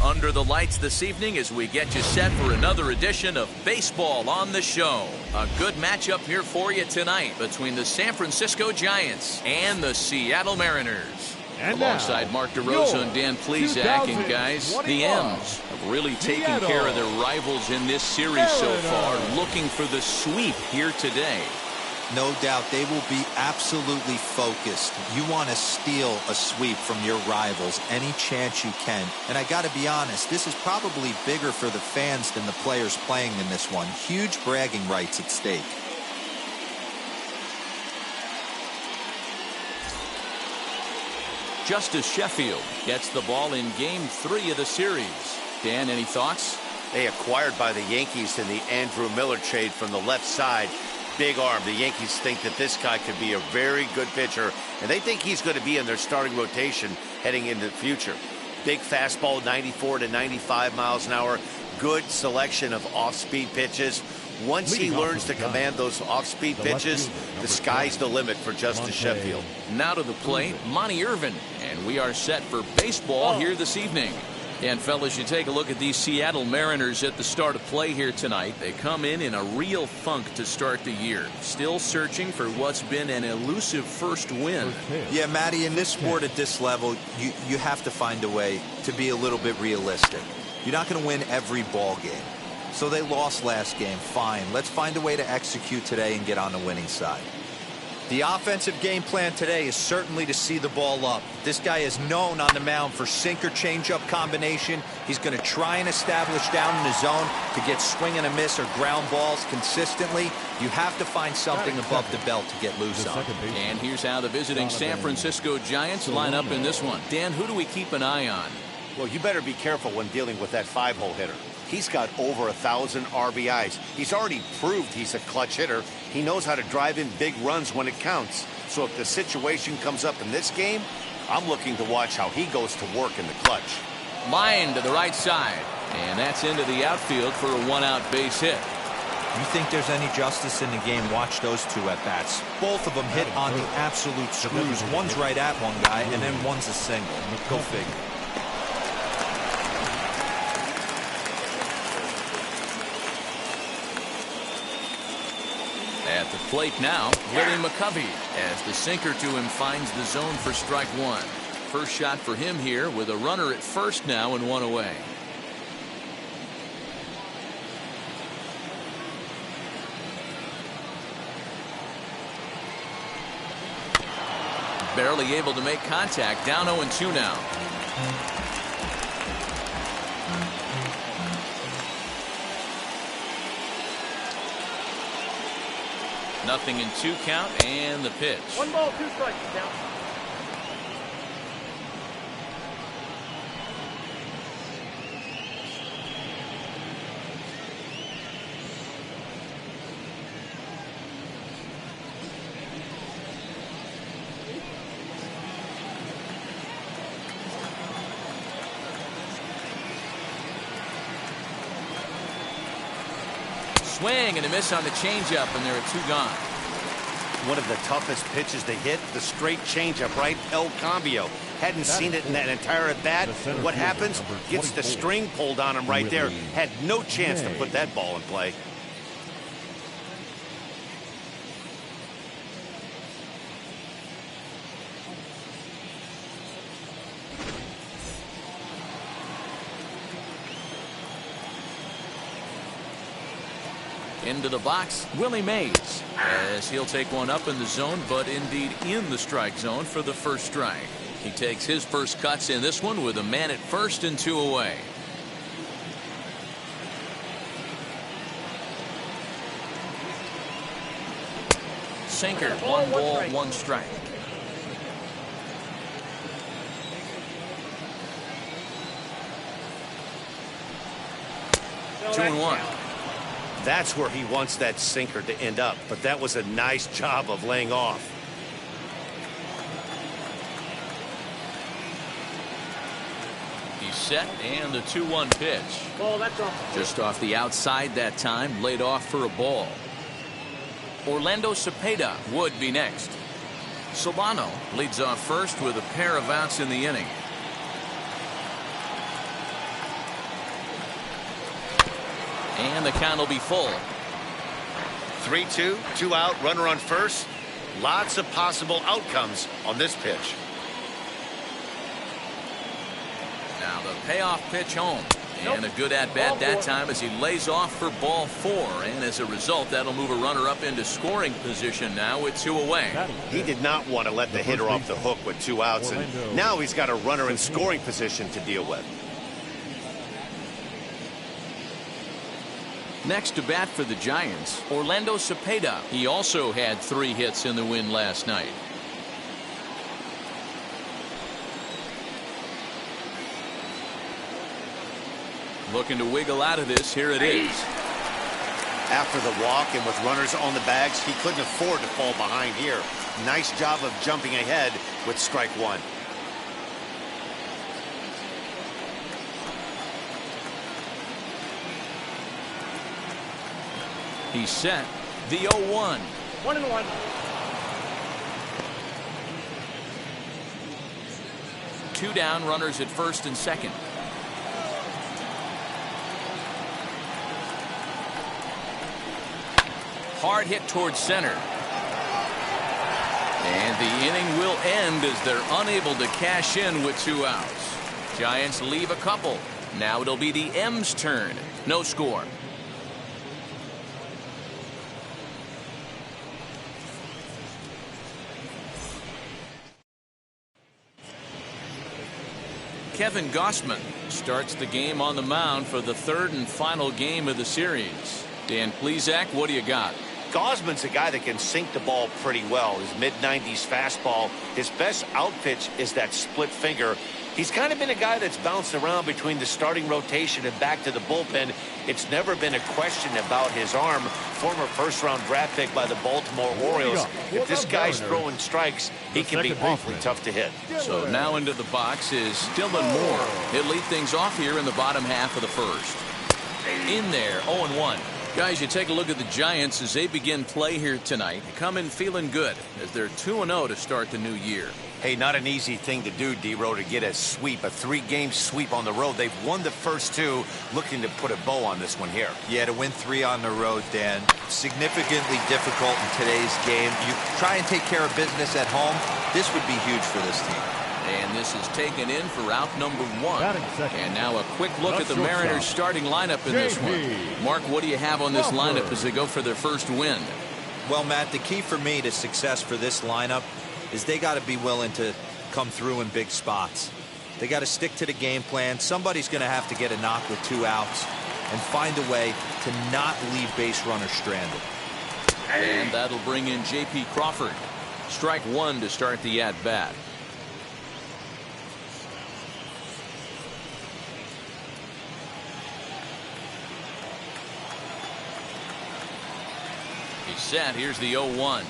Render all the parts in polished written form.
under the lights this evening as we get you set for another edition of Baseball on the Show. A good matchup here for you tonight between the San Francisco Giants and the Seattle Mariners. And alongside Mark DeRosa and Dan Plesac, and guys, the M's have really taken care of their rivals in this series so far, looking for the sweep here today. No doubt they will be absolutely focused. You want to steal a sweep from your rivals any chance you can. And I got to be honest, this is probably bigger for the fans than the players playing in this one. Huge bragging rights at stake. Justice Sheffield gets the ball in Game 3 of the series. Dan, any thoughts? They acquired by the Yankees in the Andrew Miller trade from the left side. Big arm. The Yankees think that this guy could be a very good pitcher, and they think he's going to be in their starting rotation heading into the future. Big fastball, 94 to 95 miles an hour. Good selection of off-speed pitches. Once he learns to command those off-speed pitches, the sky's the limit for Justice Sheffield. Now to the plate, Monty Irvin, and we are set for baseball here this evening. And fellas, you take a look at these Seattle Mariners at the start of play here tonight. They come in a real funk to start the year. Still searching for what's been an elusive first win. Yeah, Matty, in this sport at this level, you have to find a way to be a little bit realistic. You're not going to win every ball game. So they lost last game. Fine. Let's find a way to execute today and get on the winning side. The offensive game plan today is certainly to see the ball up. This guy is known on the mound for sinker changeup combination. He's going to try and establish down in the zone to get swing and a miss or ground balls consistently. You have to find something above the belt to get loose on. And here's how the visiting San Francisco Giants line up in this one. Dan, who do we keep an eye on? Well, you better be careful when dealing with that 5-hole hitter. He's got over 1,000 RBIs. He's already proved he's a clutch hitter. He knows how to drive in big runs when it counts. So if the situation comes up in this game, I'm looking to watch how he goes to work in the clutch. Line to the right side. And that's into the outfield for a one-out base hit. You think there's any justice in the game? Watch those two at-bats. Both of them hit on the absolute screws. One's right at one guy, and then one's a single. Go figure. At the plate now, Willie McCovey as the sinker to him finds the zone for strike one. First shot for him here with a runner at first now and one away. Barely able to make contact. Down 0-2 now. Nothing in 2 count and the pitch. 1 ball, 2 strikes now. Swing and a miss on the changeup, and there are 2 gone. One of the toughest pitches to hit, the straight changeup, right? El Cambio. Hadn't seen it in that entire at-bat. What happens? Gets the string pulled on him right there. Had no chance to put that ball in play. Into the box, Willie Mays, as he'll take one up in the zone, but indeed in the strike zone for the first strike. He takes his first cuts in this one with a man at first and 2 away. Sinker, 1 ball, 1 strike. Two and 1. That's where he wants that sinker to end up, but that was a nice job of laying off. He's set and the 2-1 pitch. Ball, that's off. Just off the outside that time, laid off for a ball. Orlando Cepeda would be next. Solano leads off first with a pair of outs in the inning. And the count will be full. 3-2, 2 out, runner on first. Lots of possible outcomes on this pitch. Now the payoff pitch home. And a good at-bat that time as he lays off for ball 4. And as a result, that'll move a runner up into scoring position now with 2 away. He did not want to let the hitter off the hook with 2 outs. And now he's got a runner in scoring position to deal with. Next to bat for the Giants, Orlando Cepeda. He also had 3 hits in the win last night. Looking to wiggle out of this. Here it is. After the walk and with runners on the bags, he couldn't afford to fall behind here. Nice job of jumping ahead with strike 1. He's set. The 0-1. 1-1. Two down, runners at first and second. Hard hit towards center. And the inning will end as they're unable to cash in with 2 outs. Giants leave a couple. Now it'll be the M's turn. No score. Kevin Gausman starts the game on the mound for the 3rd and final game of the series. Dan Plesac, what do you got? Gausman's a guy that can sink the ball pretty well. His mid-90s fastball. His best out pitch is that split finger. He's kind of been a guy that's bounced around between the starting rotation and back to the bullpen. It's never been a question about his arm. Former first-round draft pick by the Baltimore Orioles. If this guy's throwing strikes, he can be awfully tough to hit. So now into the box is Dylan Moore. He'll lead things off here in the bottom half of the first. In there, 0-1. Guys, you take a look at the Giants as they begin play here tonight. They come in feeling good as they're 2-0 to start the new year. Hey, not an easy thing to do, D-Row, to get a sweep, a 3-game sweep on the road. They've won the first 2, looking to put a bow on this one here. Yeah, to win 3 on the road, Dan, significantly difficult in today's game. You try and take care of business at home. This would be huge for this team. And this is taken in for out number 1. And now a quick look at the Mariners starting lineup in this one. Mark, what do you have on this lineup as they go for their first win? Well, Matt, the key for me to success for this lineup is they got to be willing to come through in big spots. They got to stick to the game plan. Somebody's going to have to get a knock with 2 outs and find a way to not leave base runners stranded. And that'll bring in J.P. Crawford. Strike 1 to start the at-bat. He's set. Here's the 0-1.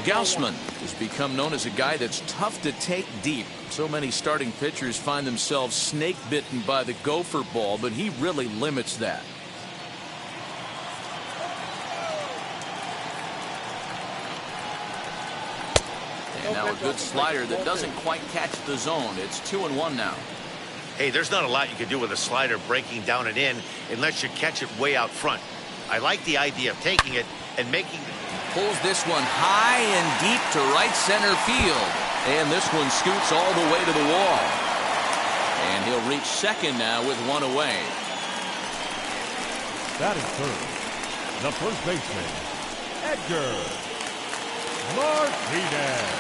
Gausman has become known as a guy that's tough to take deep. So many starting pitchers find themselves snake bitten by the gopher ball, but he really limits that. And now a good slider that doesn't quite catch the zone. It's 2-1 now. Hey, there's not a lot you can do with a slider breaking down and in unless you catch it way out front. I like the idea of taking it and making. Pulls this one high and deep to right center field. And this one scoots all the way to the wall. And he'll reach second now with 1 away. That is third. The first baseman, Edgar Martinez.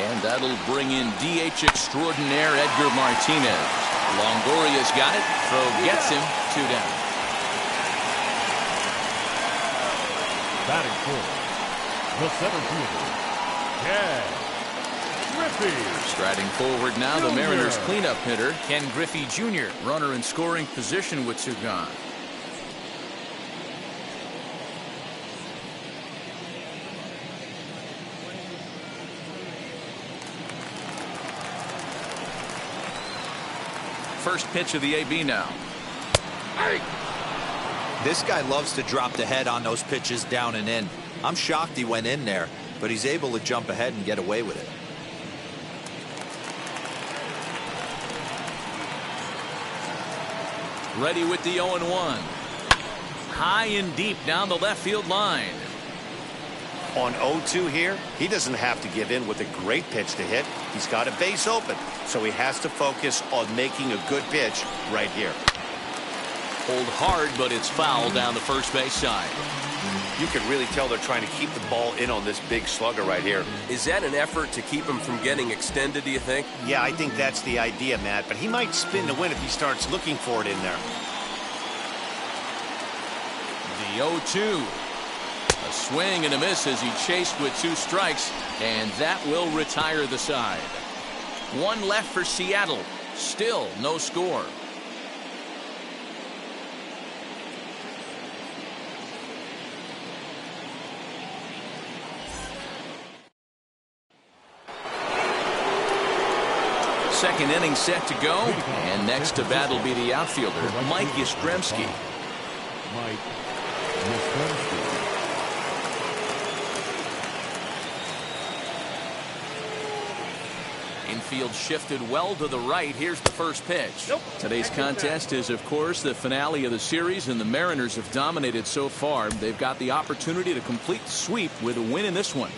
And that'll bring in DH extraordinaire Edgar Martinez. Longoria's got it. Throw gets him. 2 down. Batting fourth, the center fielder, Ken Griffey. Striding forward now, the Mariners cleanup hitter, Ken Griffey Jr. Runner in scoring position with 2 gone. First pitch of the AB now. This guy loves to drop the head on those pitches down and in. I'm shocked he went in there, but he's able to jump ahead and get away with it. Ready with the 0-1. High and deep down the left field line. On 0-2 here, he doesn't have to give in with a great pitch to hit. He's got a base open, so he has to focus on making a good pitch right here. Hold hard, but it's foul down the first base side. You can really tell they're trying to keep the ball in on this big slugger right here. Is that an effort to keep him from getting extended, do you think? Yeah, I think that's the idea, Matt, but he might spin to win if he starts looking for it in there. The 0-2. A swing and a miss as he chased with 2 strikes, and that will retire the side. 1 left for Seattle. Still no score. Second inning set to go, and next to bat will be the outfielder, Mike Yastrzemski. Mike Yastrzemski. Infield shifted well to the right. Here's the first pitch. Today's contest is, of course, the finale of the series, and the Mariners have dominated so far. They've got the opportunity to complete the sweep with a win in this one.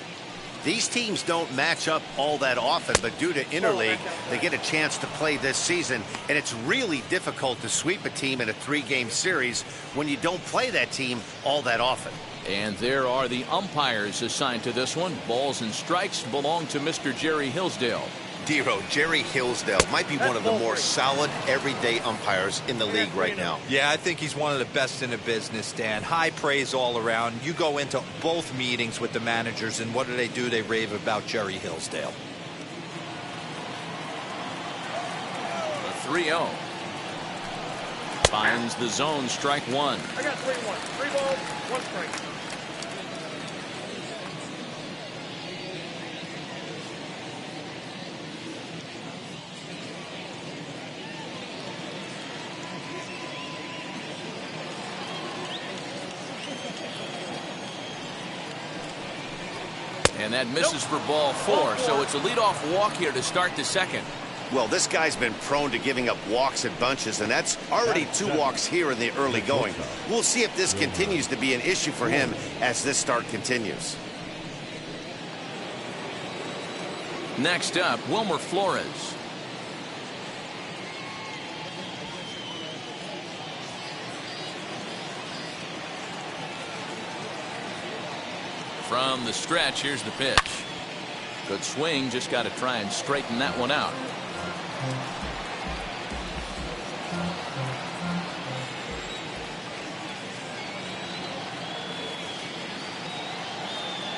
These teams don't match up all that often, but due to interleague, they get a chance to play this season, and it's really difficult to sweep a team in a 3-game series when you don't play that team all that often. And there are the umpires assigned to this one. Balls and strikes belong to Mr. Jerry Hillsdale. Dero, Jerry Hillsdale might be one of the more solid everyday umpires in the league right now. Yeah, I think he's one of the best in the business, Dan. High praise all around. You go into both meetings with the managers, and what do? They rave about Jerry Hillsdale. A 3-0. Finds the zone, strike 1. I got 3-1. 3 balls, 1 strike. And that misses for ball 4, so it's a leadoff walk here to start the second. Well, this guy's been prone to giving up walks and bunches, and that's already 2 walks here in the early going. We'll see if this continues to be an issue for him as this start continues. Next up, Wilmer Flores. From the stretch, here's the pitch. Good swing, just got to try and straighten that one out.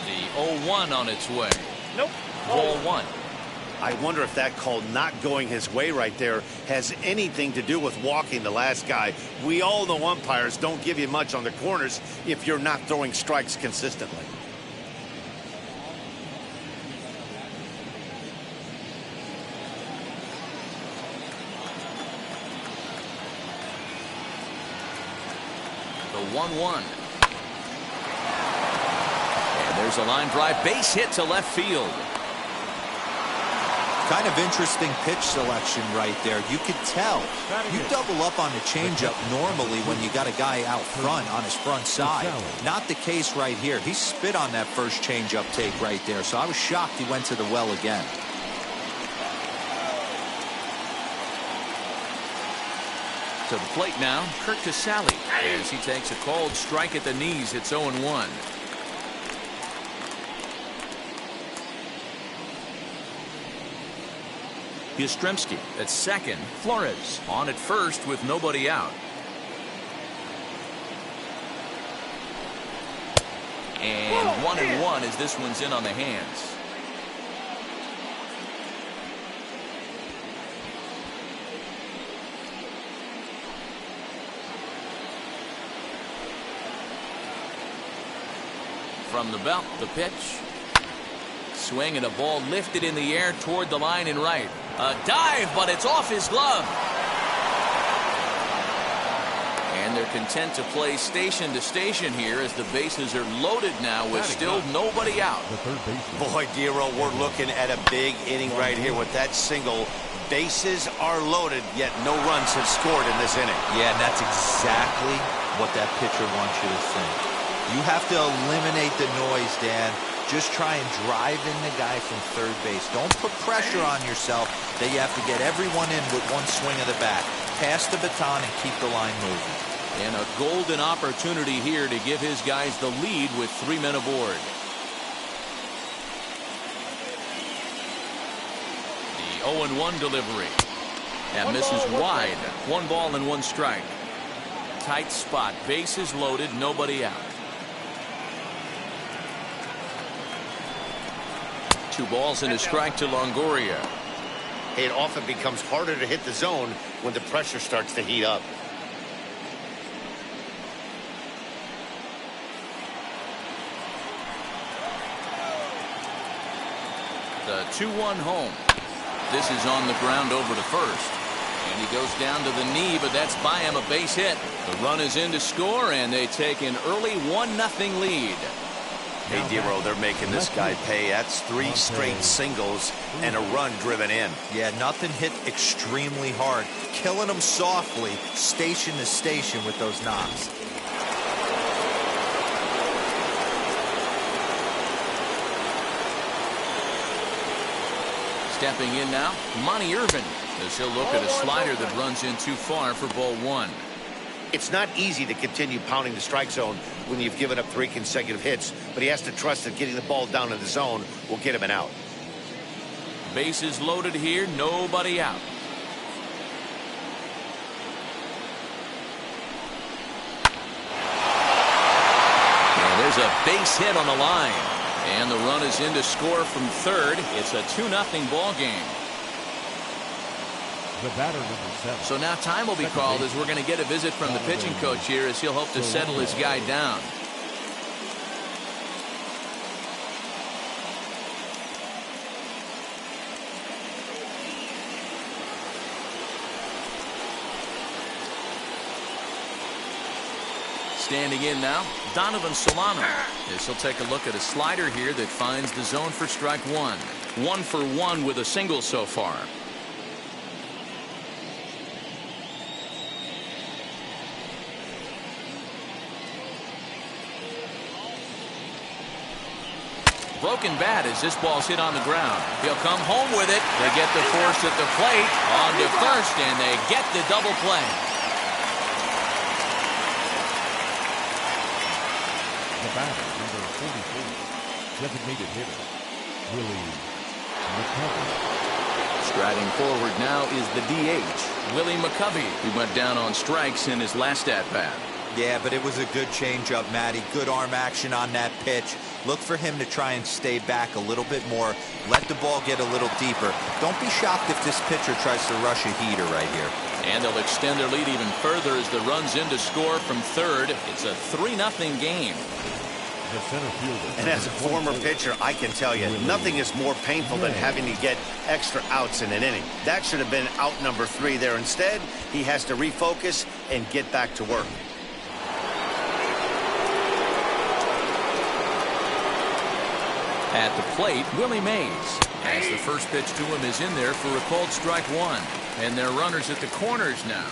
The 0-1 on its way. Nope. Ball 1. I wonder if that call not going his way right there has anything to do with walking the last guy. We all know umpires don't give you much on the corners if you're not throwing strikes consistently. The 1-1. And there's a line drive, base hit to left field. Kind of interesting pitch selection right there. You could tell. You double up on the changeup normally when you got a guy out front on his front side. Not the case right here. He spit on that first changeup take right there, so I was shocked he went to the well again. To the plate now, Casalli, as he takes a called strike at the knees. It's 0-1. Yastrzemski at second. Flores on at first with nobody out. And 1-1 as this one's in on the hands. From the belt, the pitch. Swing and a ball lifted in the air toward the line and right. A dive, but it's off his glove. And they're content to play station to station here as the bases are loaded now with still nobody out. Boy, Dero, we're looking at a big inning right here with that single Bases are loaded, yet no runs have scored in this inning. Yeah, and that's exactly what that pitcher wants you to think. You have to eliminate the noise, Dan. Just try and drive in the guy from third base. Don't put pressure on yourself that you have to get everyone in with one swing of the bat. Pass the baton and keep the line moving. And a golden opportunity here to give his guys the lead with 3 men aboard. The 0-1 delivery. That misses wide. 1 ball and 1 strike. Tight spot. Bases loaded. Nobody out. 2 balls and a strike to Longoria. It often becomes harder to hit the zone when the pressure starts to heat up. The 2-1 home. This is on the ground over to first. And he goes down to the knee, but that's by him, a base hit. The run is in to score, and they take an early 1-0 lead. Hey, Dero, they're making this guy pay. That's 3 straight singles and a run driven in. Yeah, nothing hit extremely hard. Killing them softly, station to station with those knocks. Stepping in now, Monty Irvin, as he'll look at a slider that runs in too far for ball 1. It's not easy to continue pounding the strike zone when you've given up 3 consecutive hits, but he has to trust that getting the ball down in the zone will get him an out. Bases loaded here, nobody out. And there's a base hit on the line. And the run is in to score from third. It's a 2-0 ball game. The batter, number 7. So now time will be called as we're going to get a visit from the pitching coach here as he'll hope to settle his guy down. Standing in now, Donovan Solano. As he'll take a look at a slider here that finds the zone for strike 1. 1 for 1 with a single so far. Broken bat as this ball's hit on the ground. He'll come home with it. They get the force at the plate. On to first, and they get the double play. The batter, number 44, designated hitter, Willie Mays. Striding forward now is the DH, Willie McCovey, who went down on strikes in his last at-bat. Yeah, but it was a good changeup, Matty. Good arm action on that pitch. Look for him to try and stay back a little bit more. Let the ball get a little deeper. Don't be shocked if this pitcher tries to rush a heater right here. And they'll extend their lead even further as the run's in to score from third. It's a 3-0 game. The center fielder. And as a former pitcher, I can tell you, nothing is more painful than having to get extra outs in an inning. That should have been out number 3 there. Instead, he has to refocus and get back to work. At the plate, Willie Mays. As the first pitch to him is in there for a called strike 1. And they're runners at the corners now.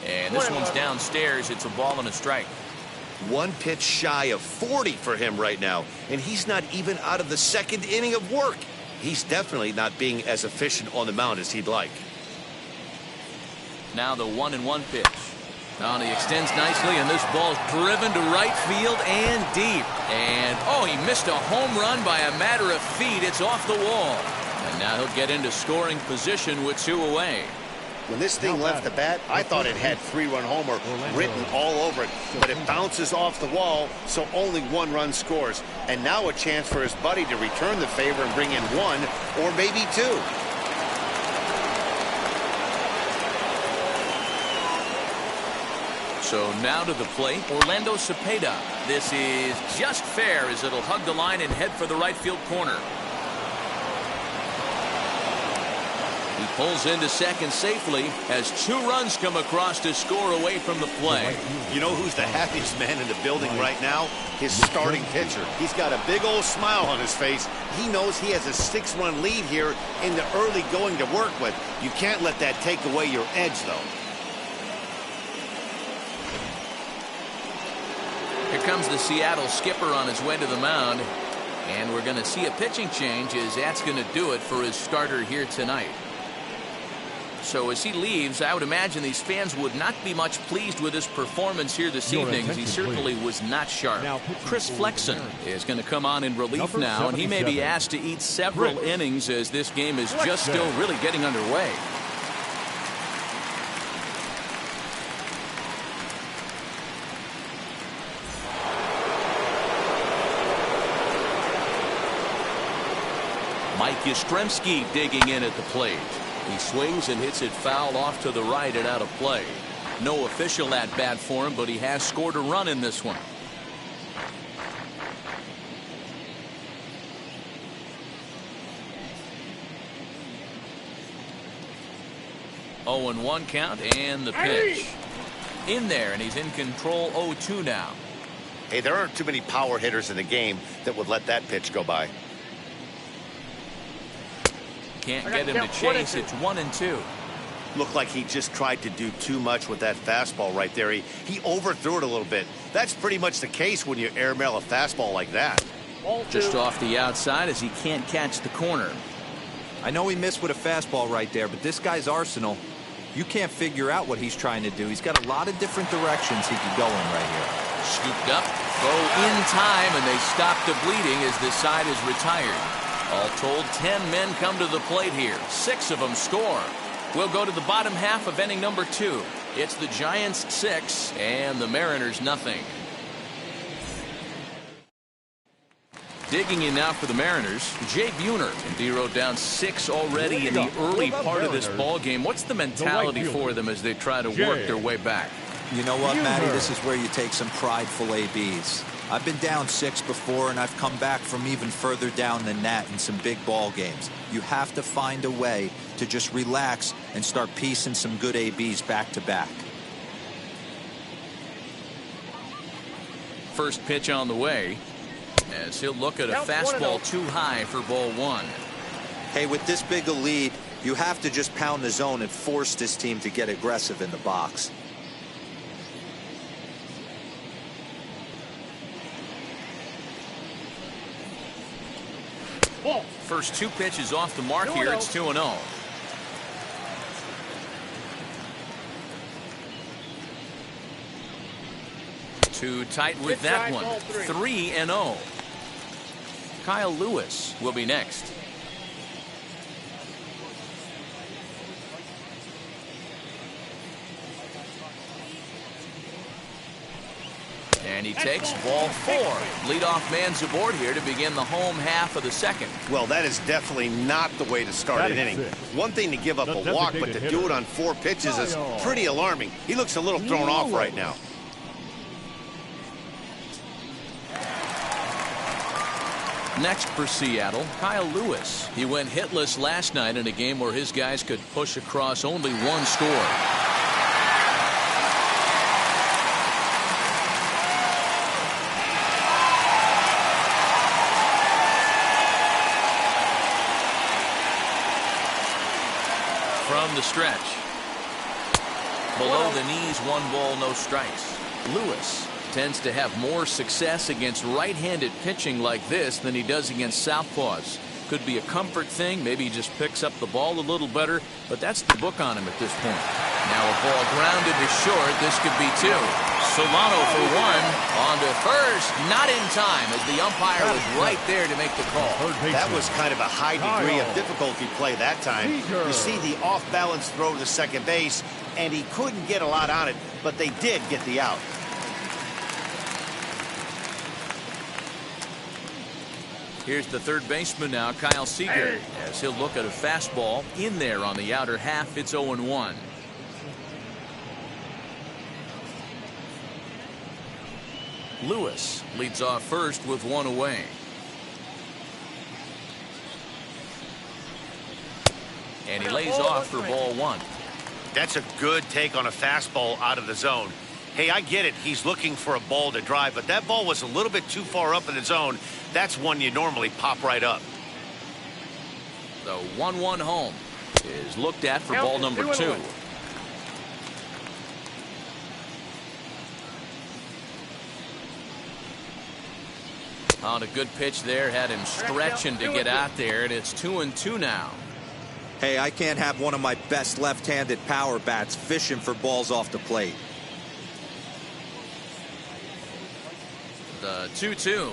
And this one's downstairs. It's a ball and a strike. 1 pitch shy of 40 for him right now. And he's not even out of the 2nd inning of work. He's definitely not being as efficient on the mound as he'd like. Now the 1-1 pitch. Now he extends nicely, and this ball's driven to right field and deep. And, oh, he missed a home run by a matter of feet. It's off the wall. And now he'll get into scoring position with 2 away. When this thing left the bat, I thought it had 3-run homer written all over it, but it bounces off the wall, so only 1 run scores. And now a chance for his buddy to return the favor and bring in 1 or maybe 2. So now to the plate, Orlando Cepeda. This is just fair as it'll hug the line and head for the right field corner. He Pulls into second safely as 2 runs come across to score away from the play. You know who's the happiest man in the building right now? His starting pitcher. He's got a big old smile on his face. He knows he has a 6-run lead here in the early going to work with. You can't let that take away your edge, though. Here comes the Seattle skipper on his way to the mound. And we're going to see a pitching change as that's going to do it for his starter here tonight. So as he leaves, I would imagine these fans would not be much pleased with his performance here this evening. He certainly was not sharp. Chris Flexen is going to come on in relief now, and he may be asked to eat several innings as this game is just still really getting underway. Mike Yastrzemski digging in at the plate. He swings and hits it foul off to the right and out of play. No official at bat for him, but he has scored a run in this one. Oh, and 1 count, and the pitch. In there, and he's in control 0-2 now. Hey, there aren't too many power hitters in the game that would let that pitch go by. Can't get him to chase. It's 1-2. Looked like he just tried to do too much with that fastball right there. He overthrew it a little bit. That's pretty much the case when you airmail a fastball like that. Just off the outside as he can't catch the corner. I know he missed with a fastball right there, but this guy's arsenal, you can't figure out what he's trying to do. He's got a lot of different directions he could go in right here. Scooped up, throw in time, and they stop the bleeding as this side is retired. All told, 10 men come to the plate here. 6 of them score. We'll go to the bottom half of inning number 2. It's the Giants 6 and the Mariners nothing. Digging in now for the Mariners, Jay Buhner. And D wrote down 6 already in the early part of this ball game. What's the mentality for them as they try to work their way back? You know what, Matty? This is where you take some prideful ABs. I've been down 6 before, and I've come back from even further down than that in some big ball games. You have to find a way to just relax and start piecing some good ABs back to back. First pitch on the way as he'll look at a fastball too high for ball 1. Hey, with this big a lead, you have to just pound the zone and force this team to get aggressive in the box. First 2 pitches off the mark here. It's 2-0. Too tight with that one. 3-0. Kyle Lewis will be next. And he takes ball 4. Leadoff man's aboard here to begin the home half of the second. Well, that is definitely not the way to start an inning. One thing to give up a walk, but to do it on 4 pitches is pretty alarming. He looks a little thrown off right now. Next for Seattle, Kyle Lewis. He went hitless last night in a game where his guys could push across only 1 score. From the stretch. Below the knees, 1 ball, no strikes. Lewis tends to have more success against right-handed pitching like this than he does against southpaws. Could be a comfort thing. Maybe he just picks up the ball a little better, but that's the book on him at this point. Now a ball grounded to short. This could be 2. Solano for 1. On to first. Not in time as the umpire was right there to make the call. That was kind of a high degree of difficulty play that time. You see the off-balance throw to second base, and he couldn't get a lot on it, but they did get the out. Here's the third baseman now, Kyle Seeger, as he'll look at a fastball in there on the outer half. It's 0-1. Lewis leads off first with 1 away. And he lays off for ball one. That's a good take on a fastball out of the zone. Hey, I get it. He's looking for a ball to drive, but that ball was a little bit too far up in the zone. That's one you normally pop right up. The 1-1 home is looked at for ball number 2. On a good pitch there, had him stretching to get out there, and it's 2-2 now. Hey, I can't have one of my best left-handed power bats fishing for balls off the plate. The 2-2.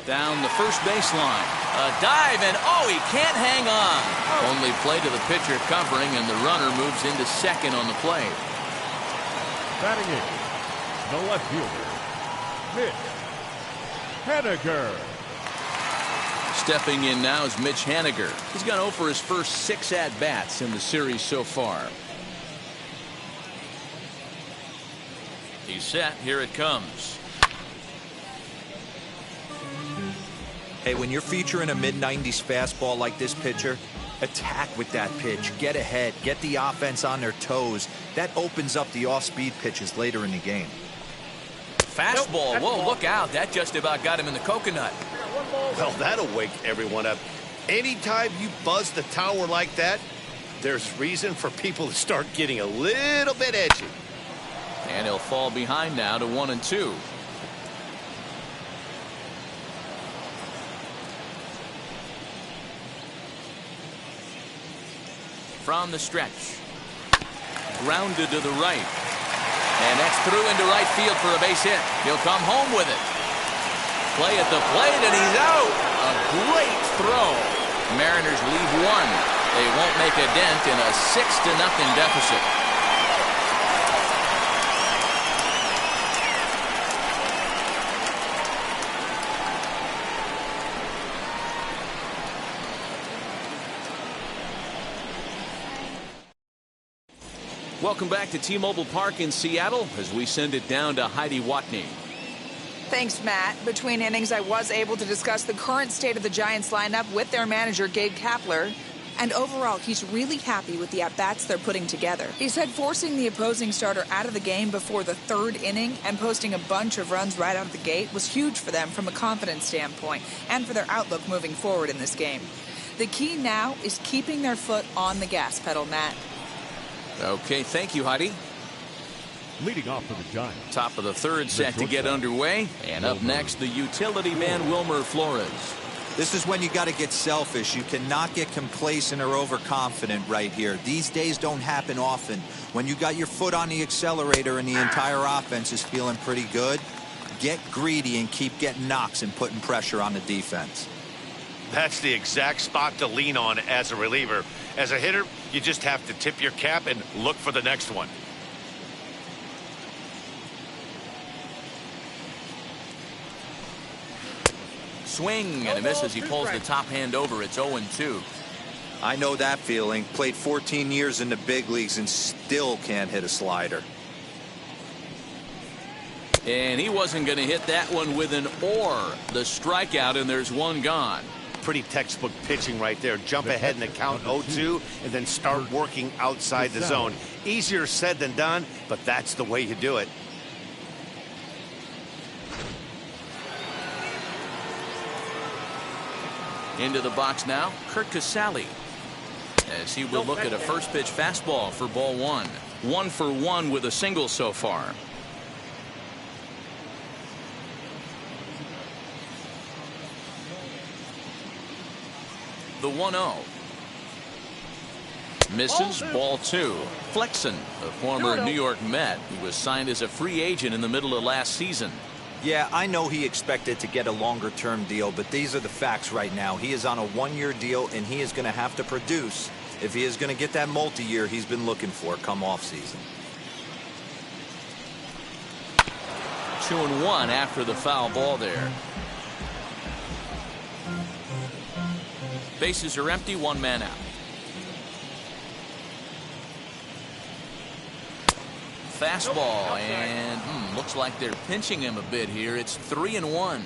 Down the first baseline. A dive, and oh, he can't hang on. Only play to the pitcher covering, and the runner moves into second on the play. Batting in, the left fielder, Mitch Haniger. Stepping in now is Mitch Haniger. He's gone 0 for his first 6 at-bats in the series so far. He's set. Here it comes. Hey, when you're featuring a mid-90s fastball like this pitcher, attack with that pitch. Get ahead. Get the offense on their toes. That opens up the off-speed pitches later in the game. Fastball. Whoa, look out. That just about got him in the coconut. Well, that'll wake everyone up. Anytime you buzz the tower like that, there's reason for people to start getting a little bit edgy. And he'll fall behind now to 1-2. From the stretch. Grounded to the right. And that's through into right field for a base hit. He'll come home with it. Play at the plate, and he's out. A great throw. Mariners leave 1. They won't make a dent in a 6-0 deficit. Welcome back to T-Mobile Park in Seattle as we send it down to Heidi Watney. Thanks, Matt. Between innings, I was able to discuss the current state of the Giants lineup with their manager, Gabe Kapler. And overall, he's really happy with the at-bats they're putting together. He said forcing the opposing starter out of the game before the 3rd inning and posting a bunch of runs right out of the gate was huge for them from a confidence standpoint and for their outlook moving forward in this game. The key now is keeping their foot on the gas pedal, Matt. Okay, thank you, Heidi. Leading off for the Giants. Top of the 3rd set to get underway. And up next, the utility man, Wilmer Flores. This is when you got to get selfish. You cannot get complacent or overconfident right here. These days don't happen often. When you got your foot on the accelerator and the entire offense is feeling pretty good, get greedy and keep getting knocks and putting pressure on the defense. That's the exact spot to lean on as a reliever. As a hitter, you just have to tip your cap and look for the next one. Swing and a miss as he pulls the top hand over. It's 0-2. I know that feeling. Played 14 years in the big leagues and still can't hit a slider. And he wasn't going to hit that one with an or. The strikeout, and there's one gone. Pretty textbook pitching right there. Jump ahead in the count 0-2 and then start working outside the zone. Easier said than done, but that's the way you do it. Into the box now, Curt Casalli, as he will look at a first pitch fastball for ball 1. 1 for 1 with a single so far. The 1-0. Misses, ball 2. Flexen, the former New York Met, who was signed as a free agent in the middle of last season. Yeah, I know he expected to get a longer-term deal, but these are the facts right now. He is on a 1-year deal, and he is going to have to produce if he is going to get that multi-year he's been looking for come off-season. 2-1 after the foul ball there. Bases are empty, 1 man out. Fastball, and looks like they're pinching him a bit here. It's 3-1.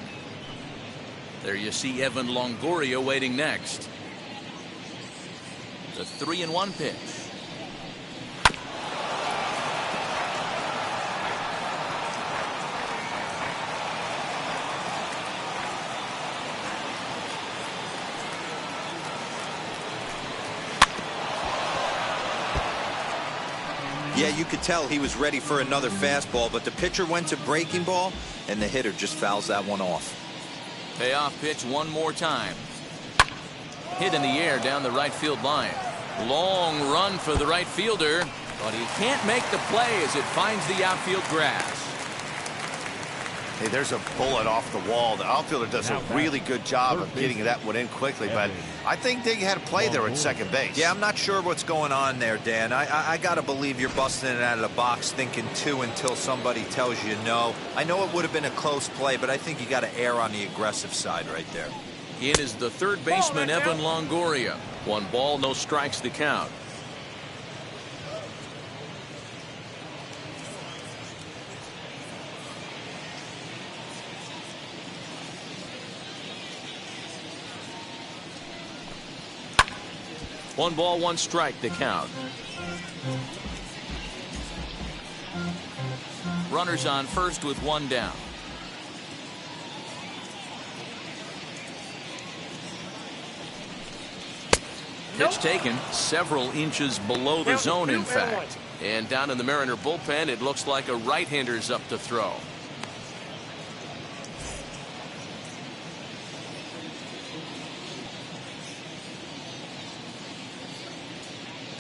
There you see Evan Longoria waiting next. The 3-1 pitch. Yeah, you could tell he was ready for another fastball, but the pitcher went to breaking ball, and the hitter just fouls that one off. Payoff pitch one more time. Hit in the air down the right field line. Long run for the right fielder, but he can't make the play as it finds the outfield grass. Hey, there's a bullet off the wall. The outfielder does a really good job of getting that one in quickly, but I think they had a play there at second base. Yeah, I'm not sure what's going on there, Dan. I got to believe you're busting it out of the box thinking two until somebody tells you no. I know it would have been a close play, but I think you got to err on the aggressive side right there. In is the third baseman, Evan Longoria. 1 ball, no strikes, the count. One ball, one strike, the count. Runners on first with 1 down. Pitch taken several inches below the zone, in fact. And down in the Mariner bullpen, it looks like a right-hander's up to throw.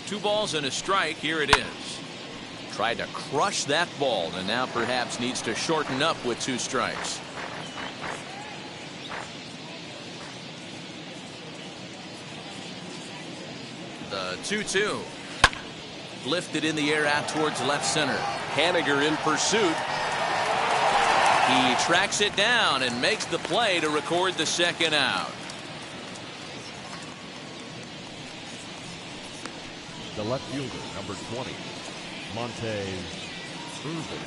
Two balls and a strike. Here it is. Tried to crush that ball, and now perhaps needs to shorten up with 2 strikes. The 2-2. Lifted in the air out towards left center. Haniger in pursuit. He tracks it down and makes the play to record the second out. The left fielder, number 20, Montez Irvin.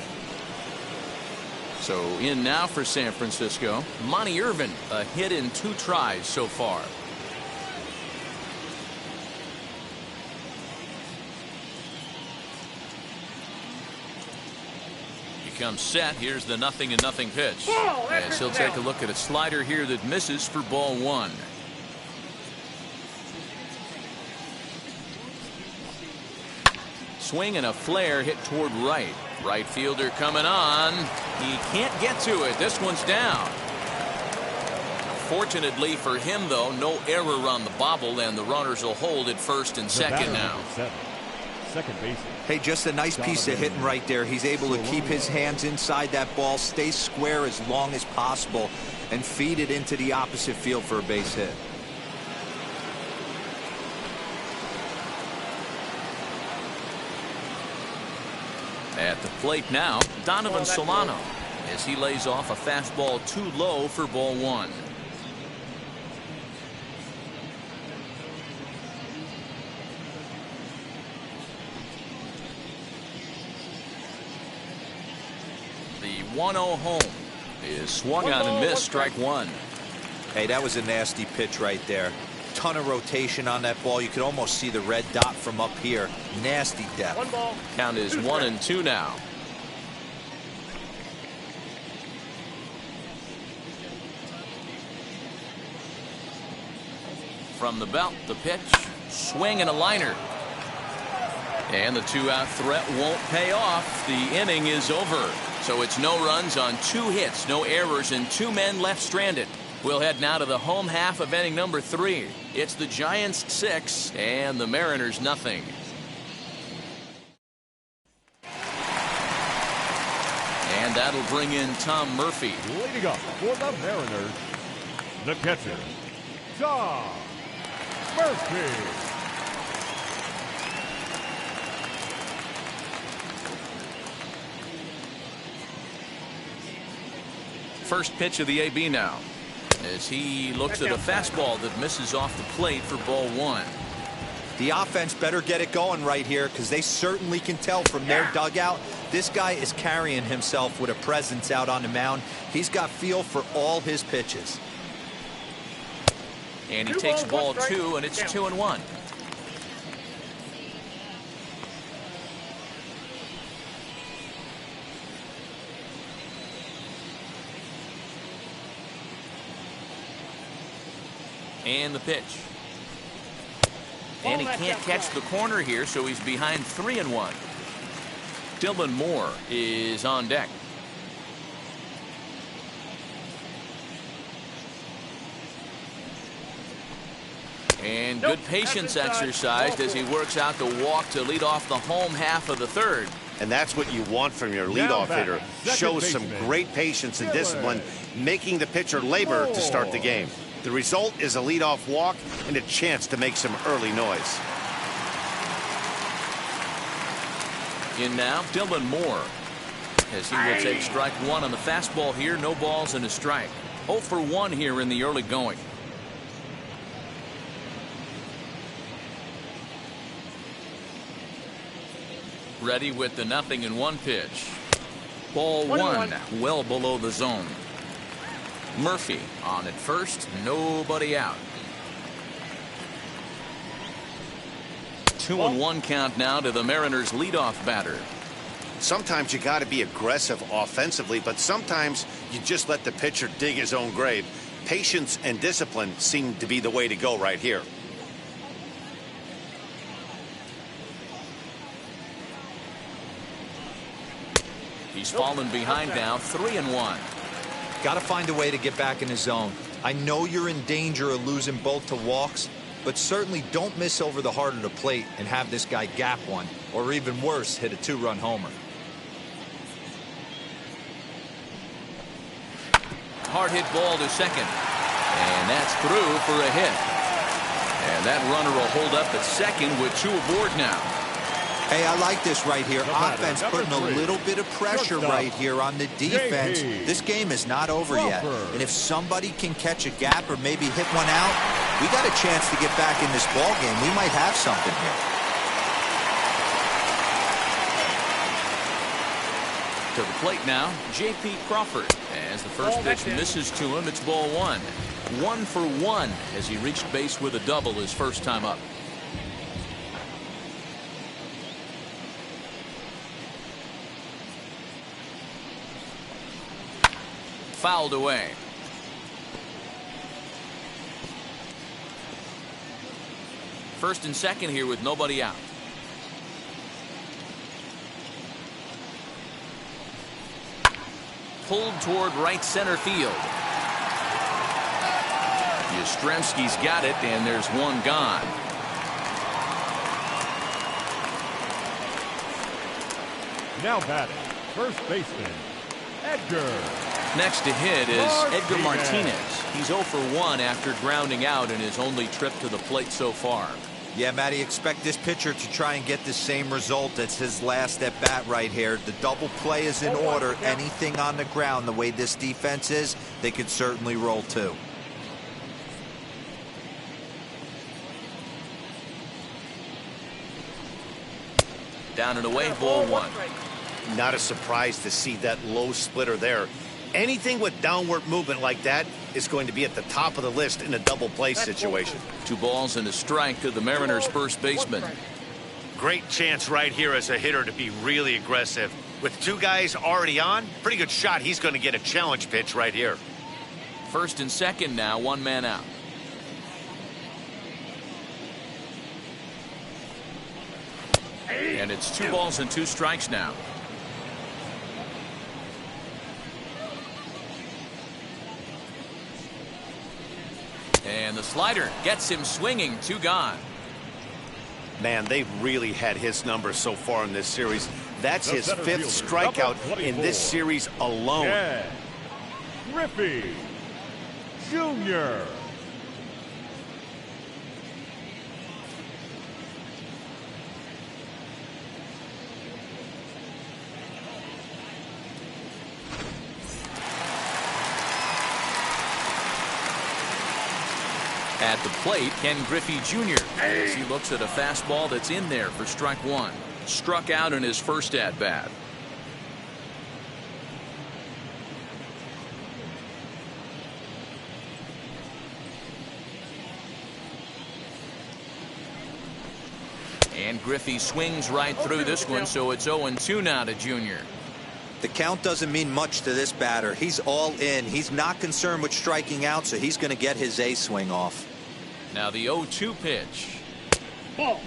So in now for San Francisco, Monty Irvin, a hit in 2 tries so far. He comes set. Here's the 0-0 pitch. As he'll take a look at a slider here that misses for ball 1. Swing and a flare hit toward right. Right fielder coming on. He can't get to it. This one's down. Fortunately for him, though, no error on the bobble, and the runners will hold at first and second now. Second base. Hey, just a nice piece of hitting right there. He's able to keep his hands inside that ball, stay square as long as possible, and feed it into the opposite field for a base hit. At the plate now, Donovan Solano, as he lays off a fastball too low for ball 1. The 1-0 home is swung on and missed, strike 1. Hey, that was a nasty pitch right there. Ton of rotation on that ball. You could almost see the red dot from up here. Nasty depth. 1 ball. Count is 1-2 now. From the belt, the pitch, swing and a liner. And the 2-out threat won't pay off. The inning is over. So it's no runs on 2 hits, no errors, and 2 men left stranded. We'll head now to the home half of inning number 3. It's the Giants 6 and the Mariners nothing. And that'll bring in Tom Murphy. Leading up for the Mariners, the catcher, Tom Murphy. First pitch of the AB now, as he looks at a fastball that misses off the plate for ball 1. The offense better get it going right here, because they certainly can tell from their dugout this guy is carrying himself with a presence out on the mound. He's got feel for all his pitches. And he takes ball 2, and it's 2-1. And the pitch. And he can't catch the corner here, so he's behind 3-1. Dylan Moore is on deck. And good patience exercised as he works out the walk to lead off the home half of the third. And that's what you want from your leadoff hitter. Shows some great patience and discipline, making the pitcher labor to start the game. The result is a leadoff walk and a chance to make some early noise. In now, Dylan Moore, as he will take strike one on the fastball here. No balls and a strike. 0 for 1 here in the early going. Ready with the 0-1 pitch. Ball 1, well below the zone. Murphy on at first, nobody out. 2-1 count now to the Mariners leadoff batter. Sometimes you got to be aggressive offensively, but sometimes you just let the pitcher dig his own grave. Patience and discipline seem to be the way to go right here. He's fallen behind now, 3-1. Got to find a way to get back in the zone. I know you're in danger of losing both to walks, but certainly don't miss over the heart of the plate and have this guy gap one, or even worse, hit a 2-run homer. Hard hit ball to second. And that's through for a hit. And that runner will hold up at second with 2 aboard now. Hey, I like this right here. Offense putting a little bit of pressure right here on the defense. This game is not over yet. And if somebody can catch a gap or maybe hit one out, we got a chance to get back in this ball game. We might have something here. To the plate now, J.P. Crawford. As the first pitch misses to him, it's ball 1. 1 for 1 as he reached base with a double his first time up. Fouled away. First and second here with nobody out. Pulled toward right center field. Yastrzemski's got it, and there's one gone. Now batting, first baseman, Edgar. Next to hit is Edgar Martinez. He's 0 for 1 after grounding out in his only trip to the plate so far. Yeah, Matty, expect this pitcher to try and get the same result as his last at bat right here. The double play is in order. Anything on the ground, the way this defense is, they could certainly roll too. Down and away, ball 1. Not a surprise to see that low splitter there. Anything with downward movement like that is going to be at the top of the list in a double play situation. 2 balls and a strike to the Mariners' first baseman. Great chance right here as a hitter to be really aggressive. With 2 guys already on, pretty good shot he's going to get a challenge pitch right here. First and second now, 1 man out. And it's 2 balls and 2 strikes now. And the slider gets him swinging. 2 gone. Man, they've really had his number so far in this series. That's his 5th strikeout in this series alone. Yeah. Griffey Jr. At the plate, Ken Griffey Jr. as he looks at a fastball that's in there for strike 1. Struck out in his first at-bat. And Griffey swings right through this one, so it's 0-2 now to Jr. The count doesn't mean much to this batter. He's all in. He's not concerned with striking out, so he's going to get his A swing off. Now the 0-2 pitch. Ball.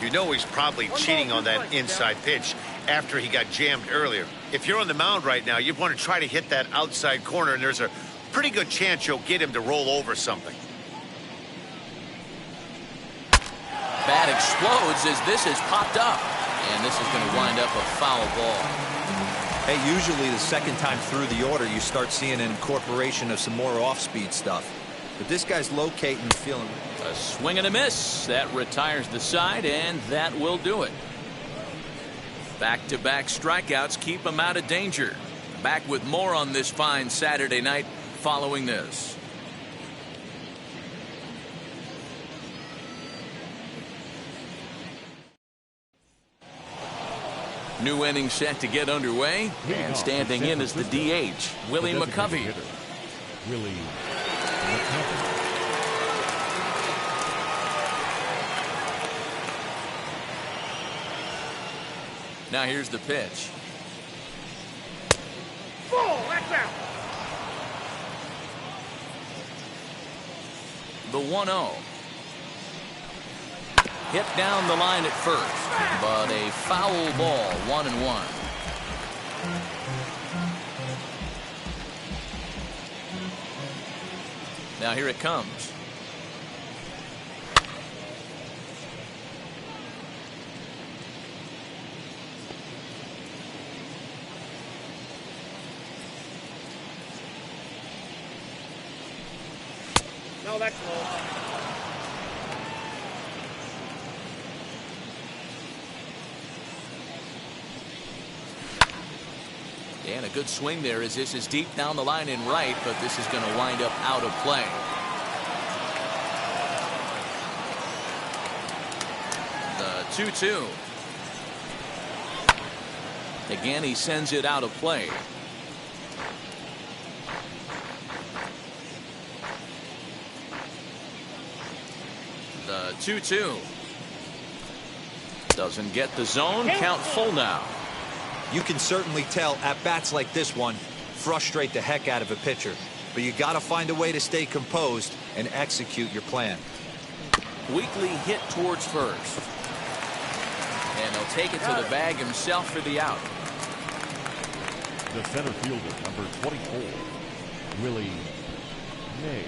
You know he's probably cheating on that inside pitch after he got jammed earlier. If you're on the mound right now, you want to try to hit that outside corner, and there's a pretty good chance you'll get him to roll over something. Bat explodes as this is popped up. And this is going to wind up a foul ball. Hey, usually the second time through the order, you start seeing an incorporation of some more off-speed stuff. But this guy's locating, feeling. A swing and a miss. That retires the side, and that will do it. Back-to-back strikeouts keep him out of danger. Back with more on this fine Saturday night following this. New inning set to get underway, and standing in is the DH, Willie McCovey. Willie McCovey. Now here's the pitch. Ball. That's out. The 1-0. Hit down the line at first, but a foul ball, 1-1. Now here it comes. No, that's low. And a good swing there as this is deep down the line in right, but this is going to wind up out of play. The 2-2. Again, he sends it out of play. The 2-2. Doesn't get the zone. Count full now. You can certainly tell at-bats like this one frustrate the heck out of a pitcher. But you got to find a way to stay composed and execute your plan. Weekly hit towards first. And he'll take it to the bag himself for the out. The center fielder, number 24, Willie Mays.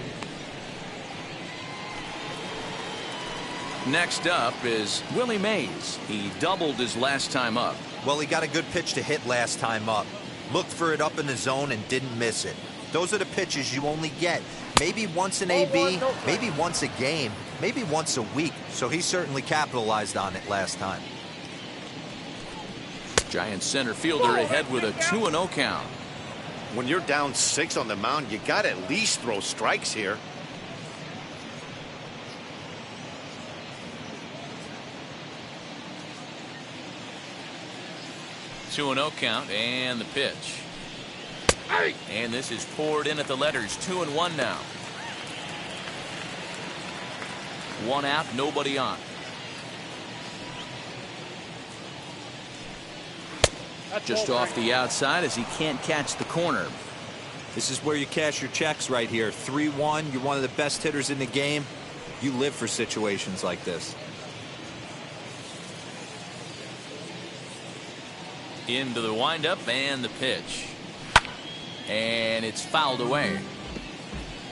Next up is Willie Mays. He doubled his last time up. Well, he got a good pitch to hit last time up. Looked for it up in the zone and didn't miss it. Those are the pitches you only get maybe once an AB, maybe once a game, maybe once a week. So he certainly capitalized on it last time. Giants center fielder ahead with a 2-0 count. When you're down 6 on the mound, you got to at least throw strikes here. A 2-0 count and the pitch. And this is poured in at the letters. 2-1 now. 1 out, nobody on. Just off the outside as he can't catch the corner. This is where you cash your checks right here. 3-1. You're one of the best hitters in the game. You live for situations like this. Into the windup and the pitch. And it's fouled away.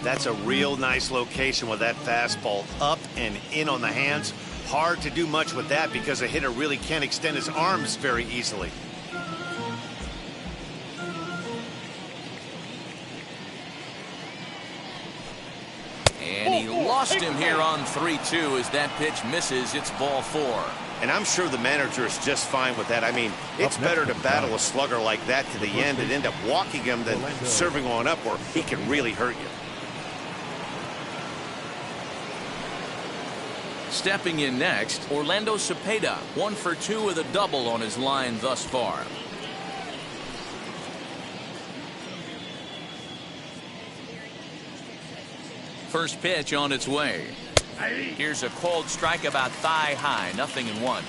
That's a real nice location with that fastball up and in on the hands. Hard to do much with that because a hitter really can't extend his arms very easily. And he lost him here on 3-2 as that pitch misses. It's ball 4. And I'm sure the manager is just fine with that. I mean, it's better to battle a slugger like that to the end and end up walking him than serving one up where he can really hurt you. Stepping in next, Orlando Cepeda, 1 for 2 with a double on his line thus far. First pitch on its way. Here's a cold strike about thigh high, 0-1.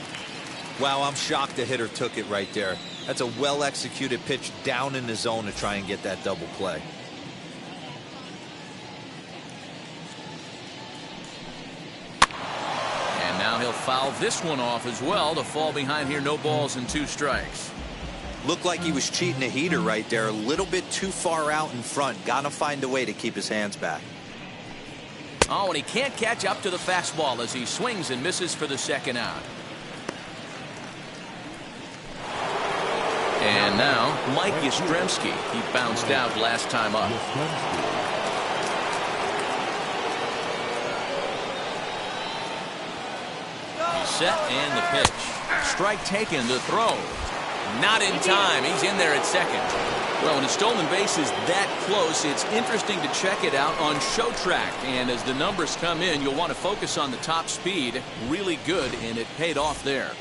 Wow, I'm shocked the hitter took it right there. That's a well-executed pitch down in the zone to try and get that double play. foul this one off as well to fall behind here. No balls and 2 strikes. Looked like he was cheating a heater right there. A little bit too far out in front. Got to find a way to keep his hands back. Oh, and he can't catch up to the fastball as he swings and misses for the 2nd out. And now, Mike Yastrzemski. He bounced out last time up. Set and the pitch. Strike taken, the throw. Not in time. He's in there at 2nd. Well, when a stolen base is that close, it's interesting to check it out on Show Track. And as the numbers come in, you'll want to focus on the top speed. Really good, and it paid off there.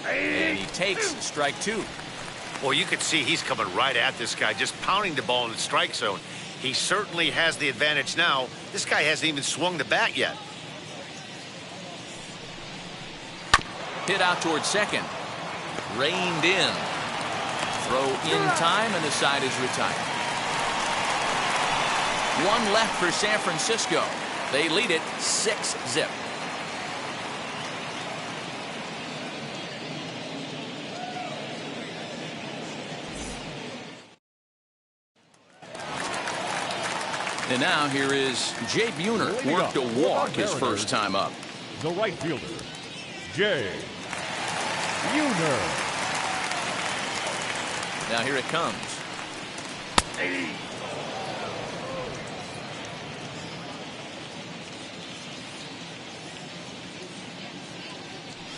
And he takes strike 2. Well, you can see he's coming right at this guy, just pounding the ball in the strike zone. He certainly has the advantage now. This guy hasn't even swung the bat yet. Hit out towards 2nd. Reined in. Throw in time, and the side is retired. 1 left for San Francisco. They lead it 6-0. And now here is Jay Buhner. Worked a walk his first time up. The right fielder, Jay Buhner. Now here it comes.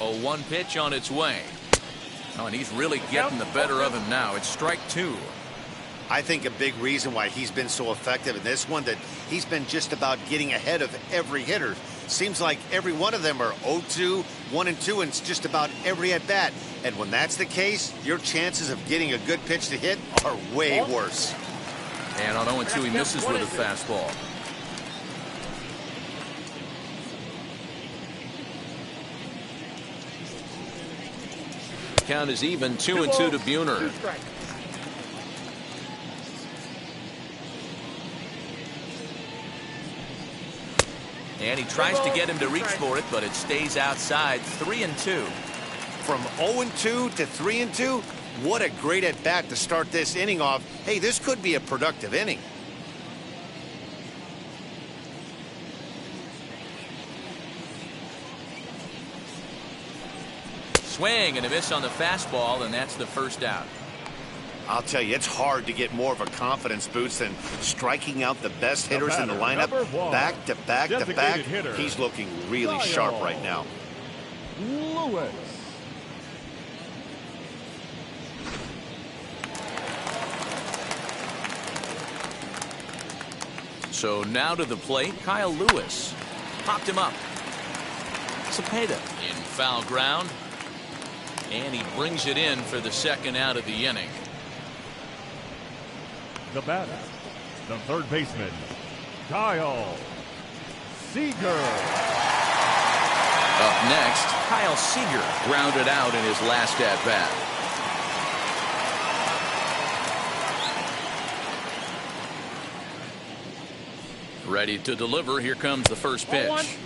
A 1 pitch on its way. Oh, and he's really getting the better of him now. It's strike 2. I think a big reason why he's been so effective in this one, that he's been just about getting ahead of every hitter. Seems like every one of them are 0-2, 1-2, and it's just about every at bat. And when that's the case, your chances of getting a good pitch to hit are way worse. And on 0-2, he misses with a fastball. Count is even, 2-2 to Buhner. And he tries to get him to reach for it, but it stays outside. 3-2. From 0-2 to 3-2, what a great at bat to start this inning off. Hey, this could be a productive inning. Swing and a miss on the fastball, and that's the 1st out. I'll tell you, it's hard to get more of a confidence boost than striking out the best hitters in the lineup back to back to back. He's looking really sharp right now. Lewis. So now to the plate, Kyle Lewis. Popped him up. Cepeda in foul ground. And he brings it in for the 2nd out of the inning. The batter, the 3rd baseman, Kyle Seeger. Up next, Kyle Seeger grounded out in his last at-bat. Ready to deliver. Here comes the first pitch.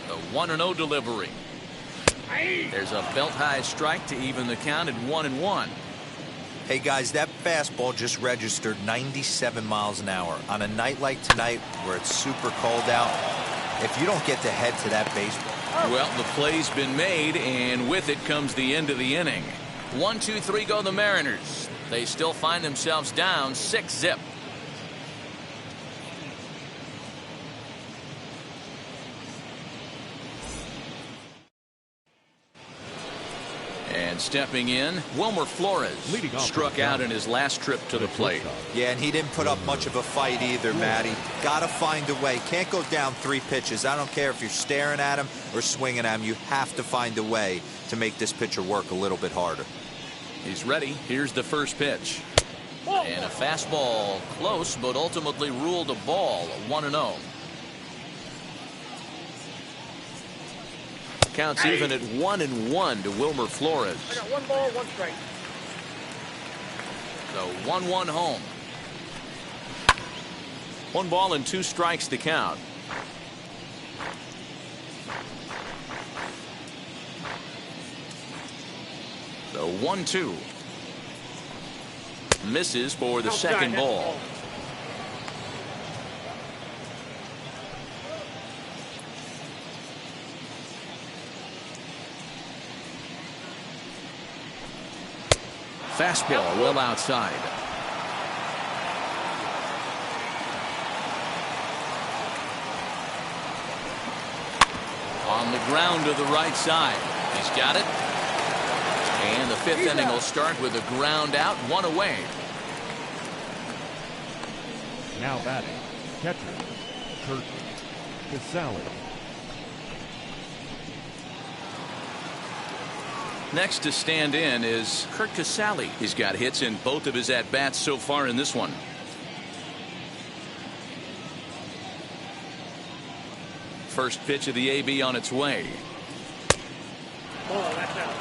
The 1-0 delivery. There's a belt-high strike to even the count at 1-1. Hey, guys, that fastball just registered 97 miles an hour. On a night like tonight where it's super cold out, if you don't get to head to that baseball. Well, the play's been made, and with it comes the end of the inning. 1-2-3 go the Mariners. They still find themselves down 6-0. And stepping in, Wilmer Flores struck out in his last trip to the plate. Yeah, and he didn't put up much of a fight either, Matty. Got to find a way. Can't go down 3 pitches. I don't care if you're staring at him or swinging at him. You have to find a way to make this pitcher work a little bit harder. He's ready. Here's the first pitch. And a fastball close, but ultimately ruled a ball. 1-0. Counts even at 1-1 to Wilmer Flores. I got 1 ball, 1 strike. So 1-1 home. 1 ball and 2 strikes to count. So 1-2. Misses for the second ball. Fastball well outside. On the ground to the right side. He's got it. And the 5th inning will start with a ground out, 1 away. Now batting, catcher, Casalli. Next to stand in is Curt Casalli. He's got hits in both of his at-bats so far in this one. First pitch of the AB on its way. Ball, that's out.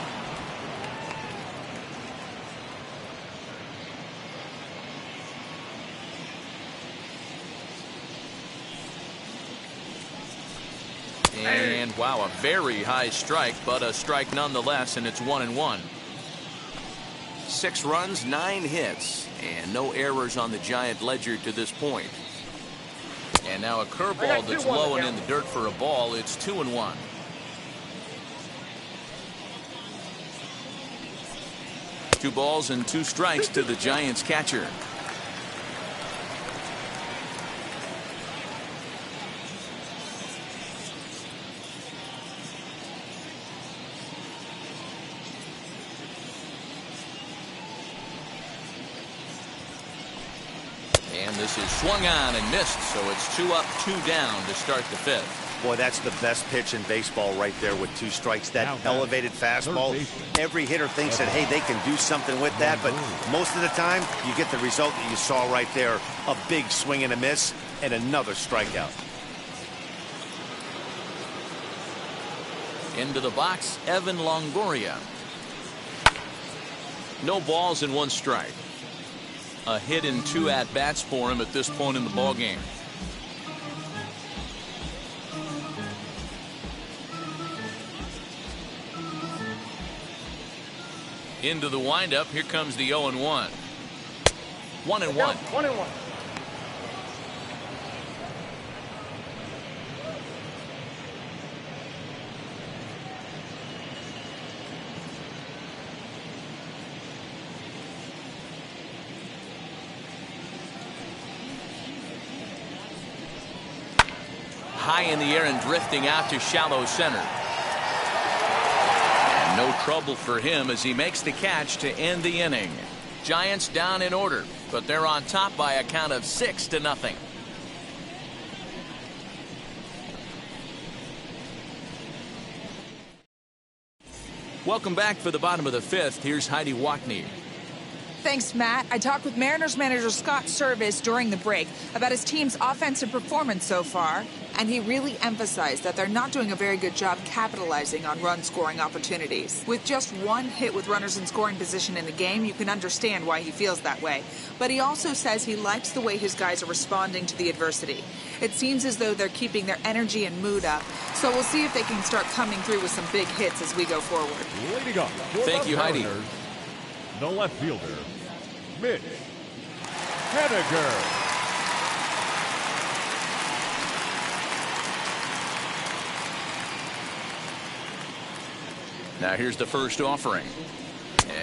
And wow, a very high strike, but a strike nonetheless, and it's 1-1. 6 runs, 9 hits, and no errors on the Giant ledger to this point. And now a curveball that's low and in the dirt for a ball. It's 2-1. Two balls and 2 strikes to the Giants catcher. And this is swung on and missed, so it's 2 up, 2 down to start the 5th. Boy, that's the best pitch in baseball right there with 2 strikes. That elevated fastball. Every hitter thinks that, hey, they can do something with that, but most of the time you get the result that you saw right there. A big swing and a miss and another strikeout. Into the box, Evan Longoria. No balls and 1 strike. A hit in 2 at-bats for him at this point in the ballgame. Into the windup. Here comes the 0-1. 1-1. 1-1. High in the air and drifting out to shallow center. And no trouble for him as he makes the catch to end the inning. Giants down in order, but they're on top by a count of 6-0. Welcome back for the bottom of the 5th. Here's Heidi Wackney. Thanks, Matt. I talked with Mariners manager Scott Service during the break about his team's offensive performance so far, and he really emphasized that they're not doing a very good job capitalizing on run-scoring opportunities. With just 1 hit with runners in scoring position in a game, you can understand why he feels that way. But he also says he likes the way his guys are responding to the adversity. It seems as though they're keeping their energy and mood up, so we'll see if they can start coming through with some big hits as we go forward. Leading off for Thank you, Heidi. Mariners, the left fielder, Mitch Haniger. Now here's the first offering.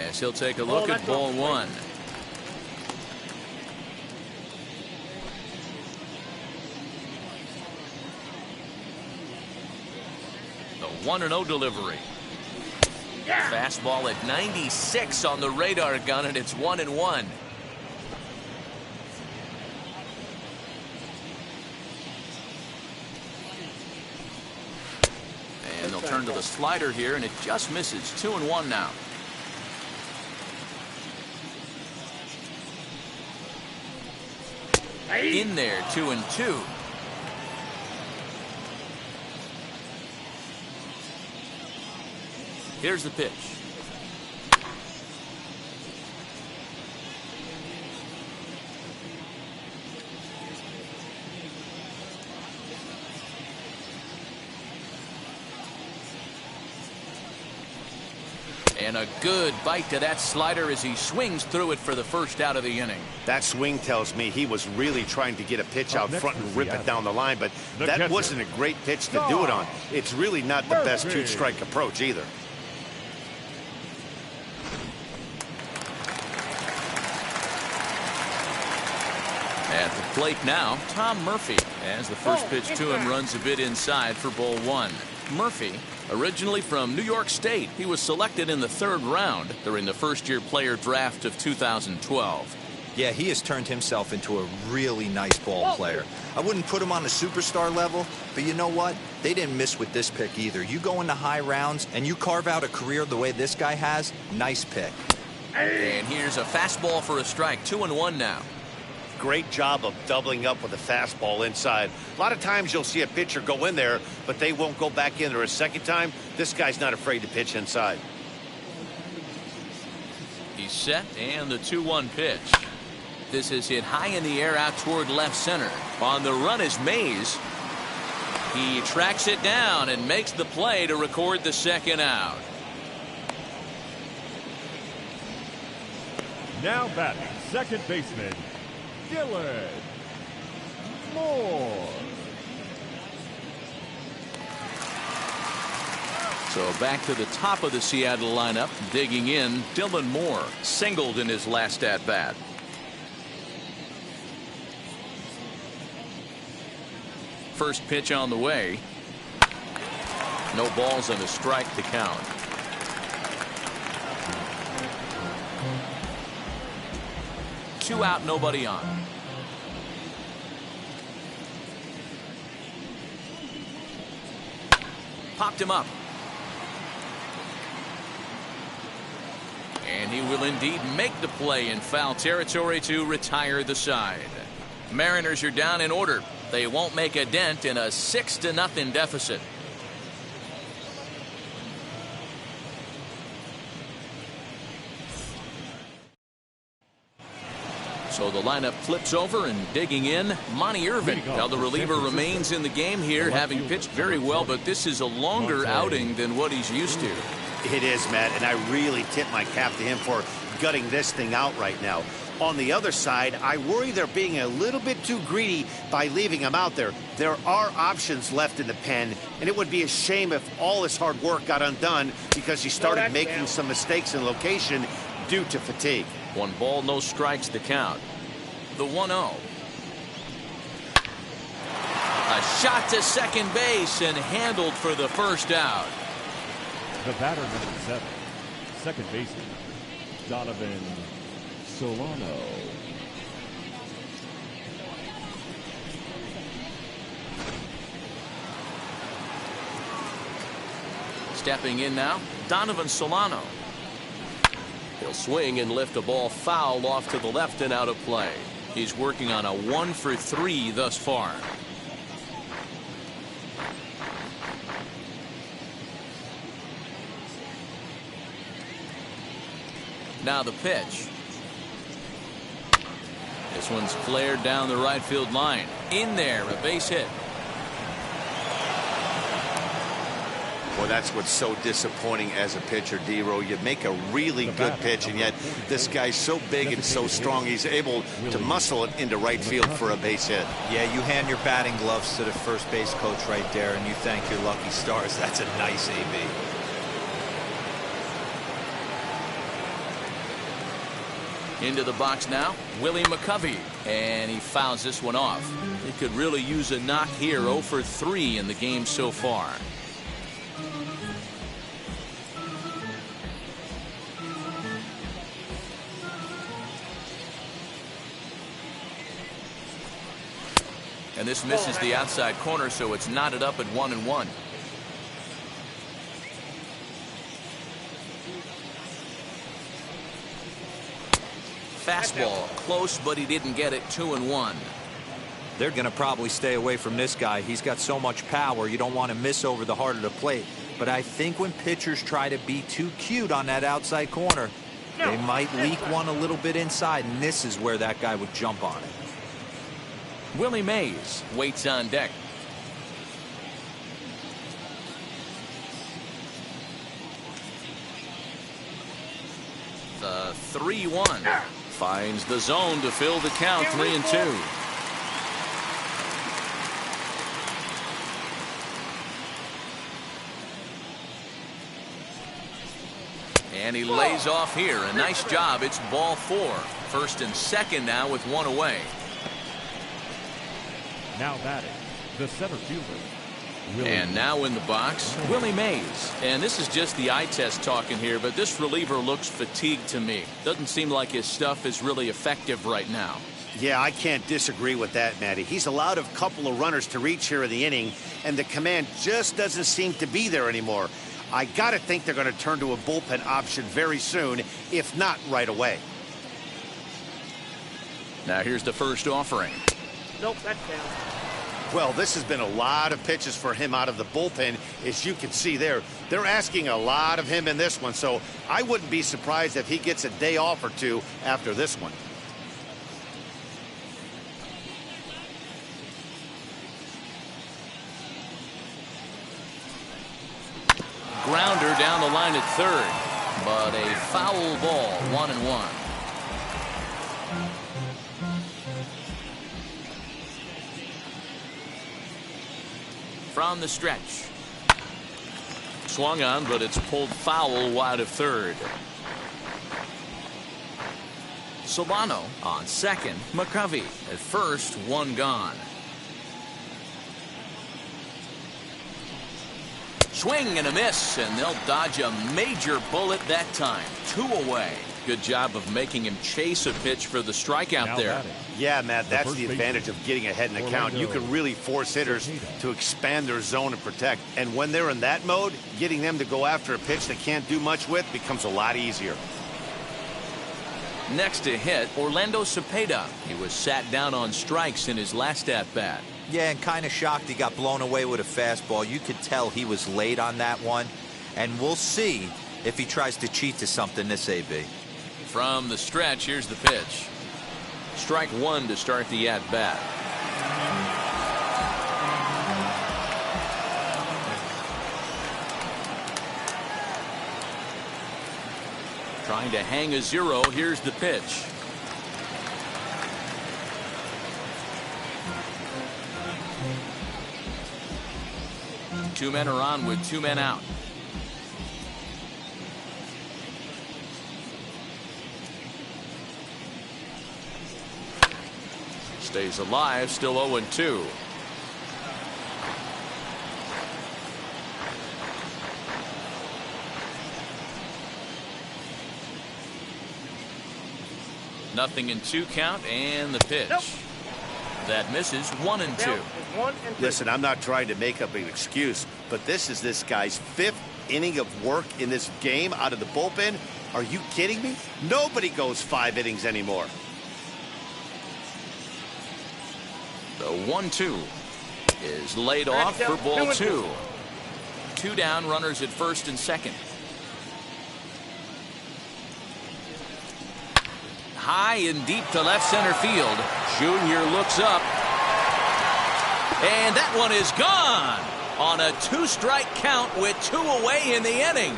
As he'll take a look at ball 1. The 1-0 delivery. Fastball at 96 on the radar gun, and it's 1-1. And they'll turn to the slider here, and it just misses. 2-1 now. In there, 2-2. Here's the pitch. And a good bite to that slider as he swings through it for the first out of the inning. That swing tells me he was really trying to get a pitch out front and rip it down the line, but that wasn't a great pitch to do it on. It's really not the best two-strike approach either. At the plate now, Tom Murphy, as the first pitch to him runs a bit inside for ball one. Murphy, originally from New York State, he was selected in the 3rd round during the first-year player draft of 2012. Yeah, he has turned himself into a really nice ball player. I wouldn't put him on the superstar level, but you know what? They didn't miss with this pick either. You go into high rounds and you carve out a career the way this guy has, nice pick. And here's a fastball for a strike. 2-1 now. Great job of doubling up with a fastball inside. A lot of times you'll see a pitcher go in there, but they won't go back in there a second time. This guy's not afraid to pitch inside. He's set, and the 2-1 pitch. This is hit high in the air out toward left center. On the run is Mays. He tracks it down and makes the play to record the second out. Now batting, second baseman, Dylan Moore. So back to the top of the Seattle lineup, digging in, Dylan Moore singled in his last at bat. First pitch on the way. No balls and a strike to count. Two out, nobody on. Popped him up. And he will indeed make the play in foul territory to retire the side. Mariners are down in order. They won't make a dent in a 6-0 deficit. So the lineup flips over, and digging in, Monty Irvin. Now the reliever remains in the game here, having pitched very well, but this is a longer outing than what he's used to. It is, Matt, and I really tip my cap to him for gutting this thing out right now. On the other side, I worry they're being a little bit too greedy by leaving him out there. There are options left in the pen, and it would be a shame if all his hard work got undone because he started making some mistakes in location due to fatigue. 1 ball, no strikes to count. The 1-0. A shot to second base and handled for the first out. The batter, number 7, second baseman, Donovan Solano. Stepping in now, Donovan Solano. He'll swing and lift a ball foul off to the left and out of play. He's working on a 1-for-3 thus far. Now the pitch. This one's flared down the right field line. In there, a base hit. Well, that's what's so disappointing as a pitcher, D-Row. You make a really good pitch, and yet this guy's so big and so strong, he's able to muscle it into right field for a base hit. Yeah, you hand your batting gloves to the first base coach right there, and you thank your lucky stars. That's a nice AB. Into the box now, Willie McCovey, and he fouls this one off. He could really use a knock here. 0-for-3 in the game so far. And this misses the outside corner, so it's knotted up at 1-1. Fastball close, but he didn't get it. 2-1. They're going to probably stay away from this guy. He's got so much power. You don't want to miss over the heart of the plate. But I think when pitchers try to be too cute on that outside corner, they might leak one a little bit inside, and this is where that guy would jump on it. Willie Mays waits on deck. The 3-1 finds the zone to fill the count. 3-2. And he lays off here. A nice job. It's ball 4. First and second now with one away. Now batting, the center fielder. And now in the box, Willie Mays. And this is just the eye test talking here, but this reliever looks fatigued to me. Doesn't seem like his stuff is really effective right now. Yeah, I can't disagree with that, Matty. He's allowed a couple of runners to reach here in the inning, and the command just doesn't seem to be there anymore. I got to think they're going to turn to a bullpen option very soon, if not right away. Now here's the first offering. Nope, that's down. Well, this has been a lot of pitches for him out of the bullpen, as you can see there. They're asking a lot of him in this one, so I wouldn't be surprised if he gets a day off or two after this one. Grounder down the line at third, but a foul ball. 1-1. From the stretch. Swung on, but it's pulled foul wide of third. Solano on second. McCovey at first. One gone. Swing and a miss, and they'll dodge a major bullet that time. 2 away. Good job of making him chase a pitch for the strikeout Now there. batting. Yeah, Matt, that's the advantage of getting ahead in the count. You can really force hitters to expand their zone and protect. And when they're in that mode, getting them to go after a pitch they can't do much with becomes a lot easier. Next to hit, Orlando Cepeda. He was sat down on strikes in his last at-bat. Yeah, and kind of shocked he got blown away with a fastball. You could tell he was late on that one. And we'll see if he tries to cheat to something this AB. From the stretch, here's the pitch. Strike one to start the at-bat. Trying to hang a 0. Here's the pitch. Two men are on with 2 men out. Stays alive, still 0-2. Nothing in 2 count, and the pitch. Nope. That misses. 1-2. Now it's 1 and 2. Listen, I'm not trying to make up an excuse, but this is this guy's 5th inning of work in this game out of the bullpen. Are you kidding me? Nobody goes 5 innings anymore. The 1-2 is laid off for ball 2. 2 down, runners at first and second. High and deep to left center field. Junior looks up. And that one is gone on a 2-strike count with 2 away in the inning.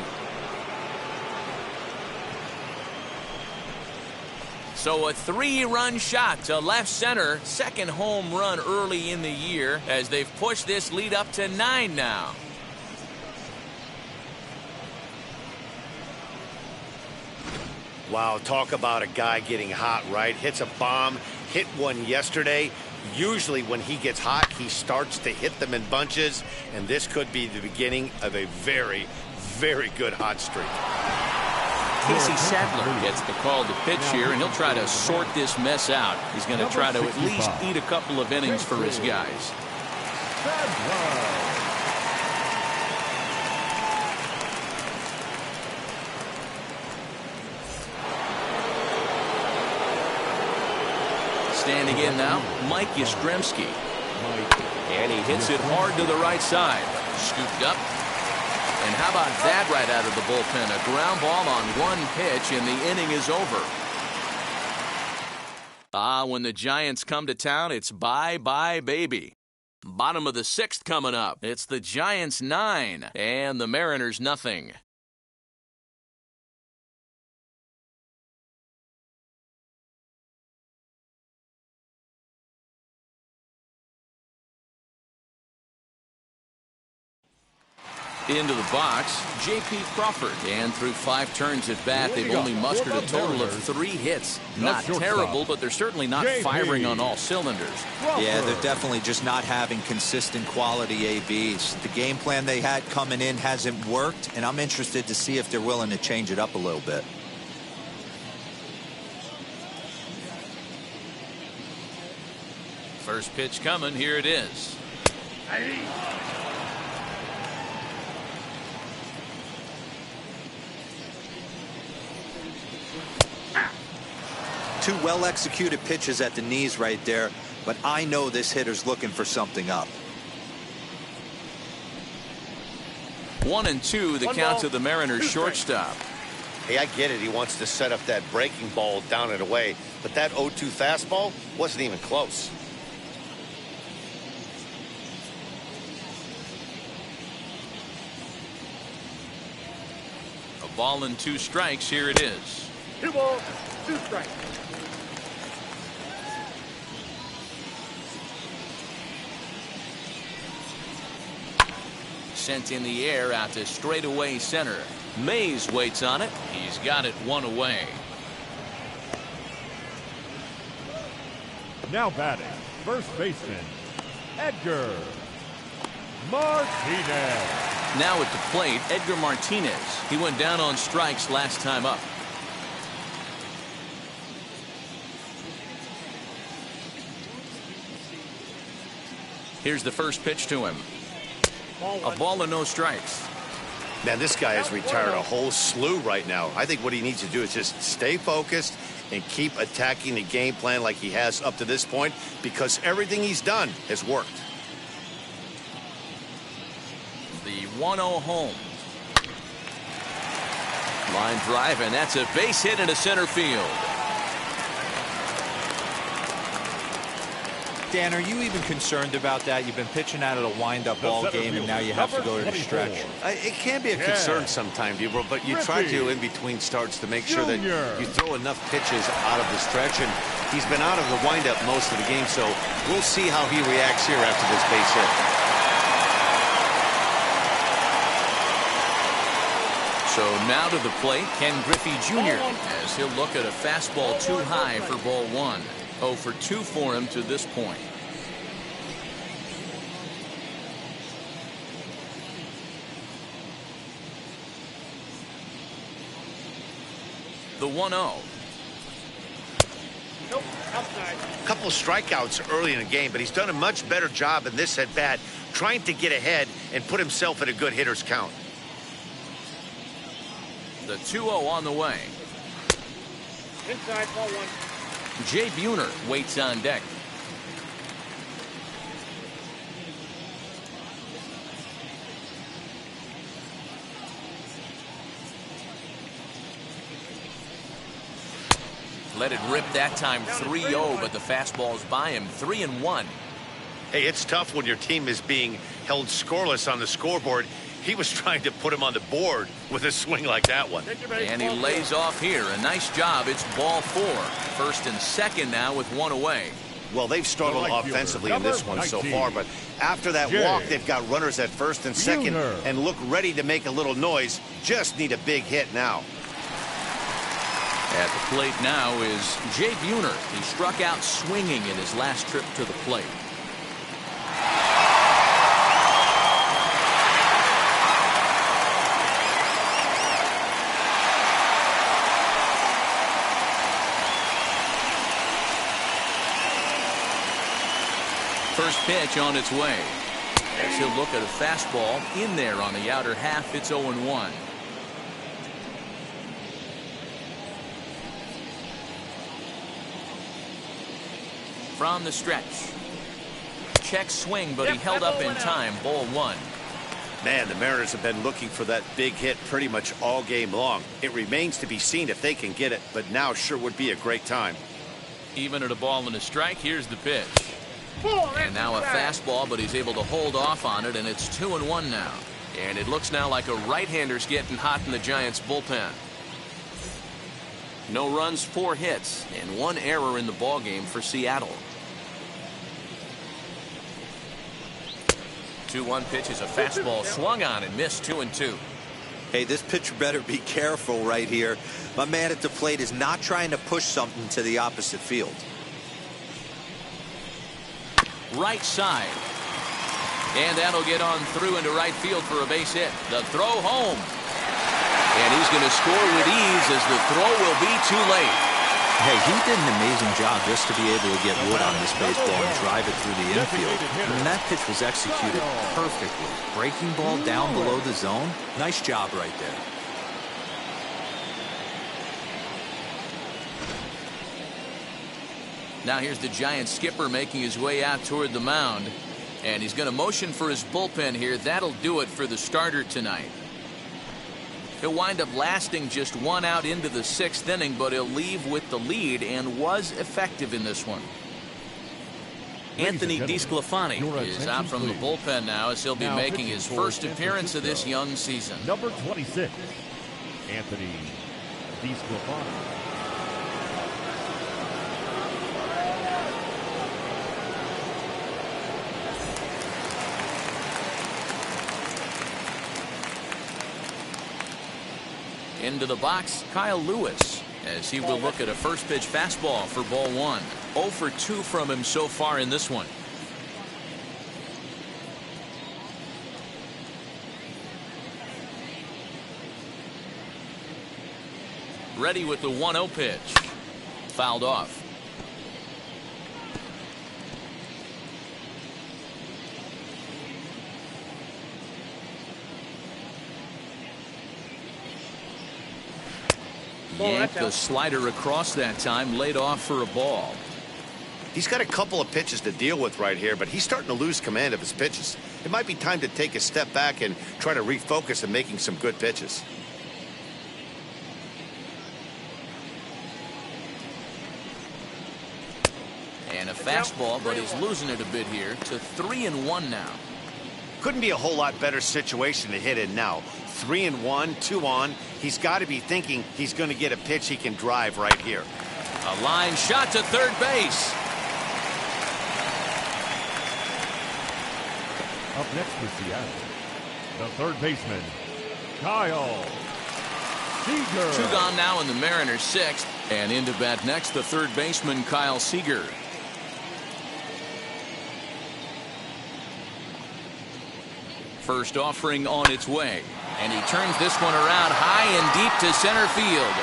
So a 3-run shot to left center. Second home run early in the year as they've pushed this lead up to 9 now. Wow, talk about a guy getting hot, right? Hits a bomb, hit one yesterday. Usually when he gets hot, he starts to hit them in bunches, and this could be the beginning of a very, very good hot streak. Casey Sadler gets the call to pitch here, and he'll try to sort this mess out. He's going to try to at least eat a couple of innings for his guys. Standing in now, Mike Yastrzemski. And he hits it hard to the right side. Scooped up. And how about that right out of the bullpen? A ground ball on one pitch, and the inning is over. When the Giants come to town, it's bye-bye, baby. Bottom of the 6th coming up. It's the Giants 9 and the Mariners nothing. Into the box, J.P. Crawford. And through 5 turns at bat, they've only mustered a total of 3 hits. Not terrible, but they're certainly not firing on all cylinders. Yeah, they're definitely just not having consistent quality ABs. The game plan they had coming in hasn't worked, and I'm interested to see if they're willing to change it up a little bit. First pitch coming. Here it is. Two well-executed pitches at the knees right there, but I know this hitter's looking for something up. 1-2, the count to the Mariners shortstop. Hey, I get it. He wants to set up that breaking ball down and away, but that 0-2 fastball wasn't even close. A ball and 2 strikes. Here it is. 2 balls, 2 strikes. Sent in the air out to straightaway center. Mays waits on it. He's got it 1 away. Now batting, first baseman, Edgar Martinez. Now at the plate, Edgar Martinez. He went down on strikes last time up. Here's the first pitch to him. A ball and no strikes. Man, this guy has retired a whole slew right now. I think what he needs to do is just stay focused and keep attacking the game plan like he has up to this point, because everything he's done has worked. The 1-0 home. Line drive, and that's a base hit into center field. Dan, are you even concerned about that? You've been pitching out of a wind-up ball game, and now you have to go to the stretch. It can be a concern sometimes, but you try to, in between starts, to make sure that you throw enough pitches out of the stretch, and he's been out of the wind-up most of the game, so we'll see how he reacts here after this base hit. So now to the plate, Ken Griffey Jr. as he'll look at a fastball too high for ball 1. 0 for 2 for him to this point. The 1-0. Nope, outside. A couple strikeouts early in the game, but he's done a much better job in this at-bat trying to get ahead and put himself at a good hitter's count. The 2-0 on the way. Inside, ball 1. Jay Buhner waits on deck. Let it rip that time. 3-0, but the fastball's by him. 3-1. Hey, it's tough when your team is being held scoreless on the scoreboard. He was trying to put him on the board with a swing like that one. And he lays off here. A nice job. It's ball 4. First and second now with 1 away. Well, they've struggled offensively in this one so far, but after that walk, they've got runners at first and second and look ready to make a little noise. Just need a big hit now. At the plate now is Jay Buhner. He struck out swinging in his last trip to the plate. First pitch on its way. As he'll look at a fastball in there on the outer half. It's 0-1. From the stretch. Check swing, but he held up in time. Ball 1. Man, the Mariners have been looking for that big hit pretty much all game long. It remains to be seen if they can get it, but now sure would be a great time. Even at a ball and a strike, here's the pitch. And now a fastball, but he's able to hold off on it, and it's 2-1 now. And it looks now like a right-hander's getting hot in the Giants' bullpen. No runs, 4 hits, and 1 error in the ballgame for Seattle. 2-1 pitch is a fastball swung on and missed. 2-2. Hey, this pitcher better be careful right here. My man at the plate is not trying to push something to the opposite field. Right side. And that'll get on through into right field for a base hit. The throw home. And he's going to score with ease as the throw will be too late. Hey, he did an amazing job just to be able to get wood on this baseball and drive it through the infield. And that pitch was executed perfectly. Breaking ball down below the zone. Nice job right there. Now here's the Giants skipper making his way out toward the mound. And he's going to motion for his bullpen here. That'll do it for the starter tonight. He'll wind up lasting just 1 out into the 6th inning, but he'll leave with the lead and was effective in this one. Anthony DeSclafani is out from the bullpen now as he'll be making his first appearance of this young season. Number 26, Anthony DeSclafani. Into the box, Kyle Lewis, as he will look at a first pitch fastball for ball 1. 0 for 2 from him so far in this one. Ready with the 1-0 pitch. Fouled off. Yanked the slider across that time, laid off for a ball. He's got a couple of pitches to deal with right here, but he's starting to lose command of his pitches. It might be time to take a step back and try to refocus on making some good pitches. And a fastball, but he's losing it a bit here to 3-1 now. Couldn't be a whole lot better situation to hit in now. 3-1, 2 on. He's got to be thinking he's going to get a pitch he can drive right here. A line shot to third base. Up next for Seattle, the third baseman, Kyle Seeger. 2 gone now in the Mariners' 6th. And into bat next, the third baseman, Kyle Seeger. First offering on its way. And he turns this one around high and deep to center field.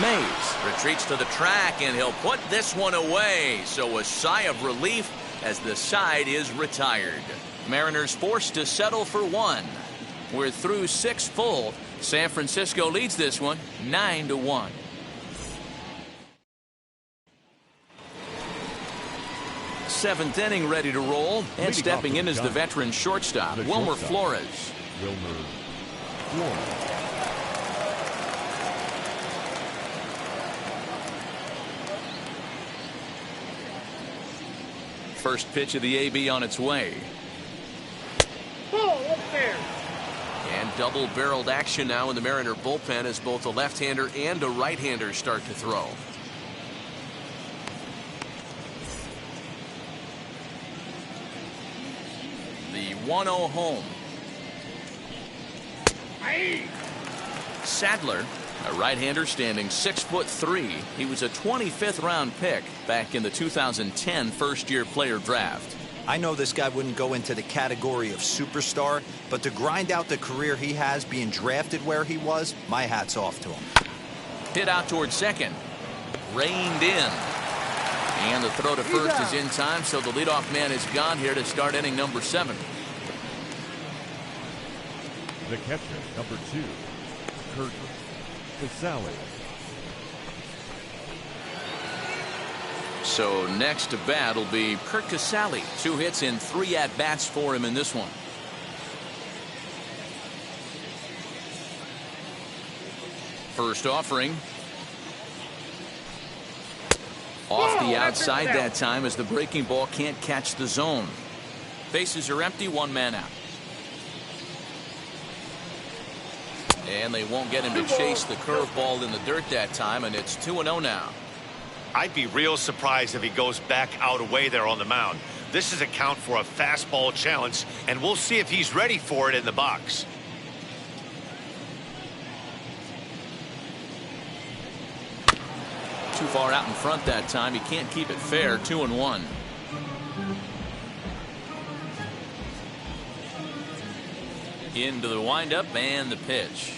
Mays retreats to the track, and he'll put this one away. So a sigh of relief as the side is retired. Mariners forced to settle for 1. We're through 6 full. San Francisco leads this one 9-1. Seventh inning ready to roll, and stepping in is the veteran shortstop, Wilmer Flores. Wilmer Flores. First pitch of the AB on its way. Ball upstairs. And double-barreled action now in the Mariner bullpen as both a left-hander and a right-hander start to throw. The 1-0 home. Sadler, a right-hander standing 6'3". He was a 25th round pick back in the 2010 first-year player draft. I know this guy wouldn't go into the category of superstar, but to grind out the career he has being drafted where he was, my hat's off to him. Hit out towards second. Reined in. And the throw to first is in time, so the leadoff man is gone here to start inning number 7. The catcher, number 2, Kurt Casalli. So next to bat will be Kurt Casalli. 2 hits in 3 at-bats for him in this one. First offering. Off the outside that time as the breaking ball can't catch the zone. Bases are empty, one man out. And they won't get him to chase the curveball in the dirt that time, and it's 2-0 now. I'd be real surprised if he goes back out away there on the mound. This is a count for a fastball challenge, and we'll see if he's ready for it in the box. Too far out in front that time. He can't keep it fair. 2-1. Into the windup and the pitch.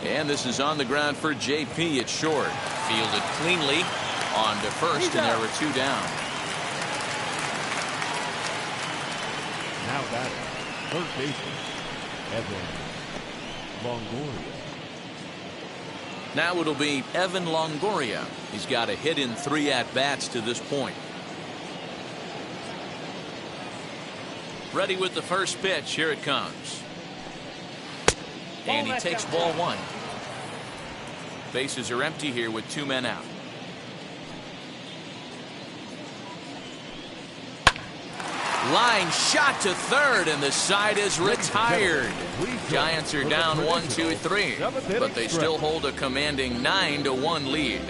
And this is on the ground for JP at short. Fielded cleanly on to first, and there were 2 down. Now batting, third baseman, Evan Longoria. Now it'll be Evan Longoria. He's got a hit in 3 at-bats to this point. Ready with the first pitch. Here it comes. And he takes ball 1. Bases are empty here with 2 men out. Line shot to third, and the side is retired. Giants are down 1, 2, 3, but they still hold a commanding 9-1 lead.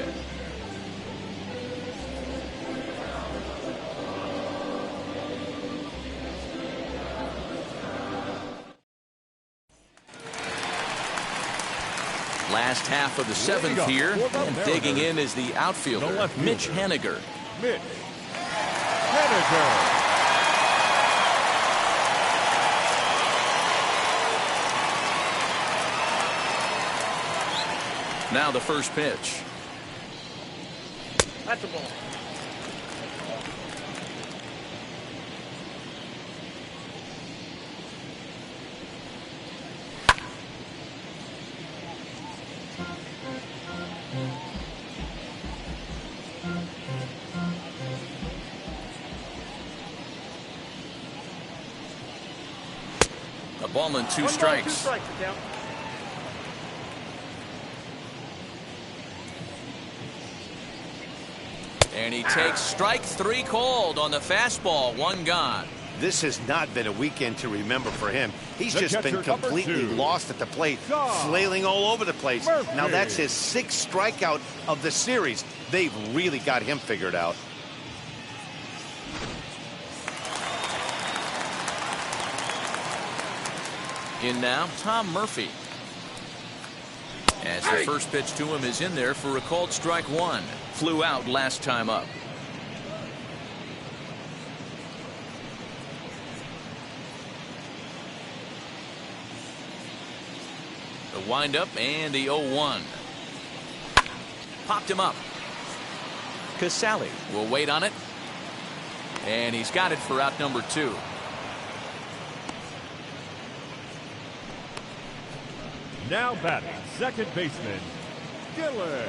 Last half of the 7th here, and digging in is the outfielder, Mitch Haniger. Mitch Haniger. Now the first pitch. That's a ball. A ball and 2 strikes. 2 strikes, count. And he takes strike 3 called on the fastball. 1 gone. This has not been a weekend to remember for him. He's just been completely lost at the plate, flailing all over the place. Now that's his 6th strikeout of the series. They've really got him figured out. In now, Tom Murphy. As the first pitch to him is in there for a called strike 1. Flew out last time up. The windup and the 0-1. Popped him up. Casalli will wait on it. And he's got it for out number 2. Now batting, second baseman, Dylan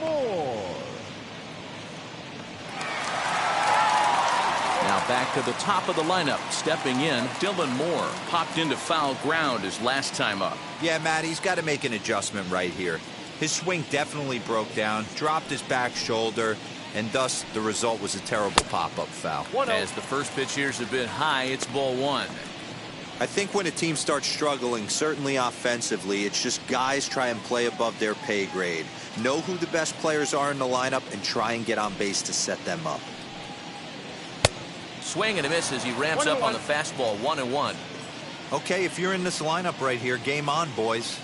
Moore. Now back to the top of the lineup. Stepping in, Dylan Moore popped into foul ground his last time up. Yeah, Matt, he's got to make an adjustment right here. His swing definitely broke down, dropped his back shoulder, and thus the result was a terrible pop-up foul. As the first pitch here's a bit high, it's ball 1. I think when a team starts struggling, certainly offensively, it's just guys try and play above their pay grade. Know who the best players are in the lineup and try and get on base to set them up. Swing and a miss as he ramps up on the fastball. 1-1. Okay, if you're in this lineup right here, game on, boys.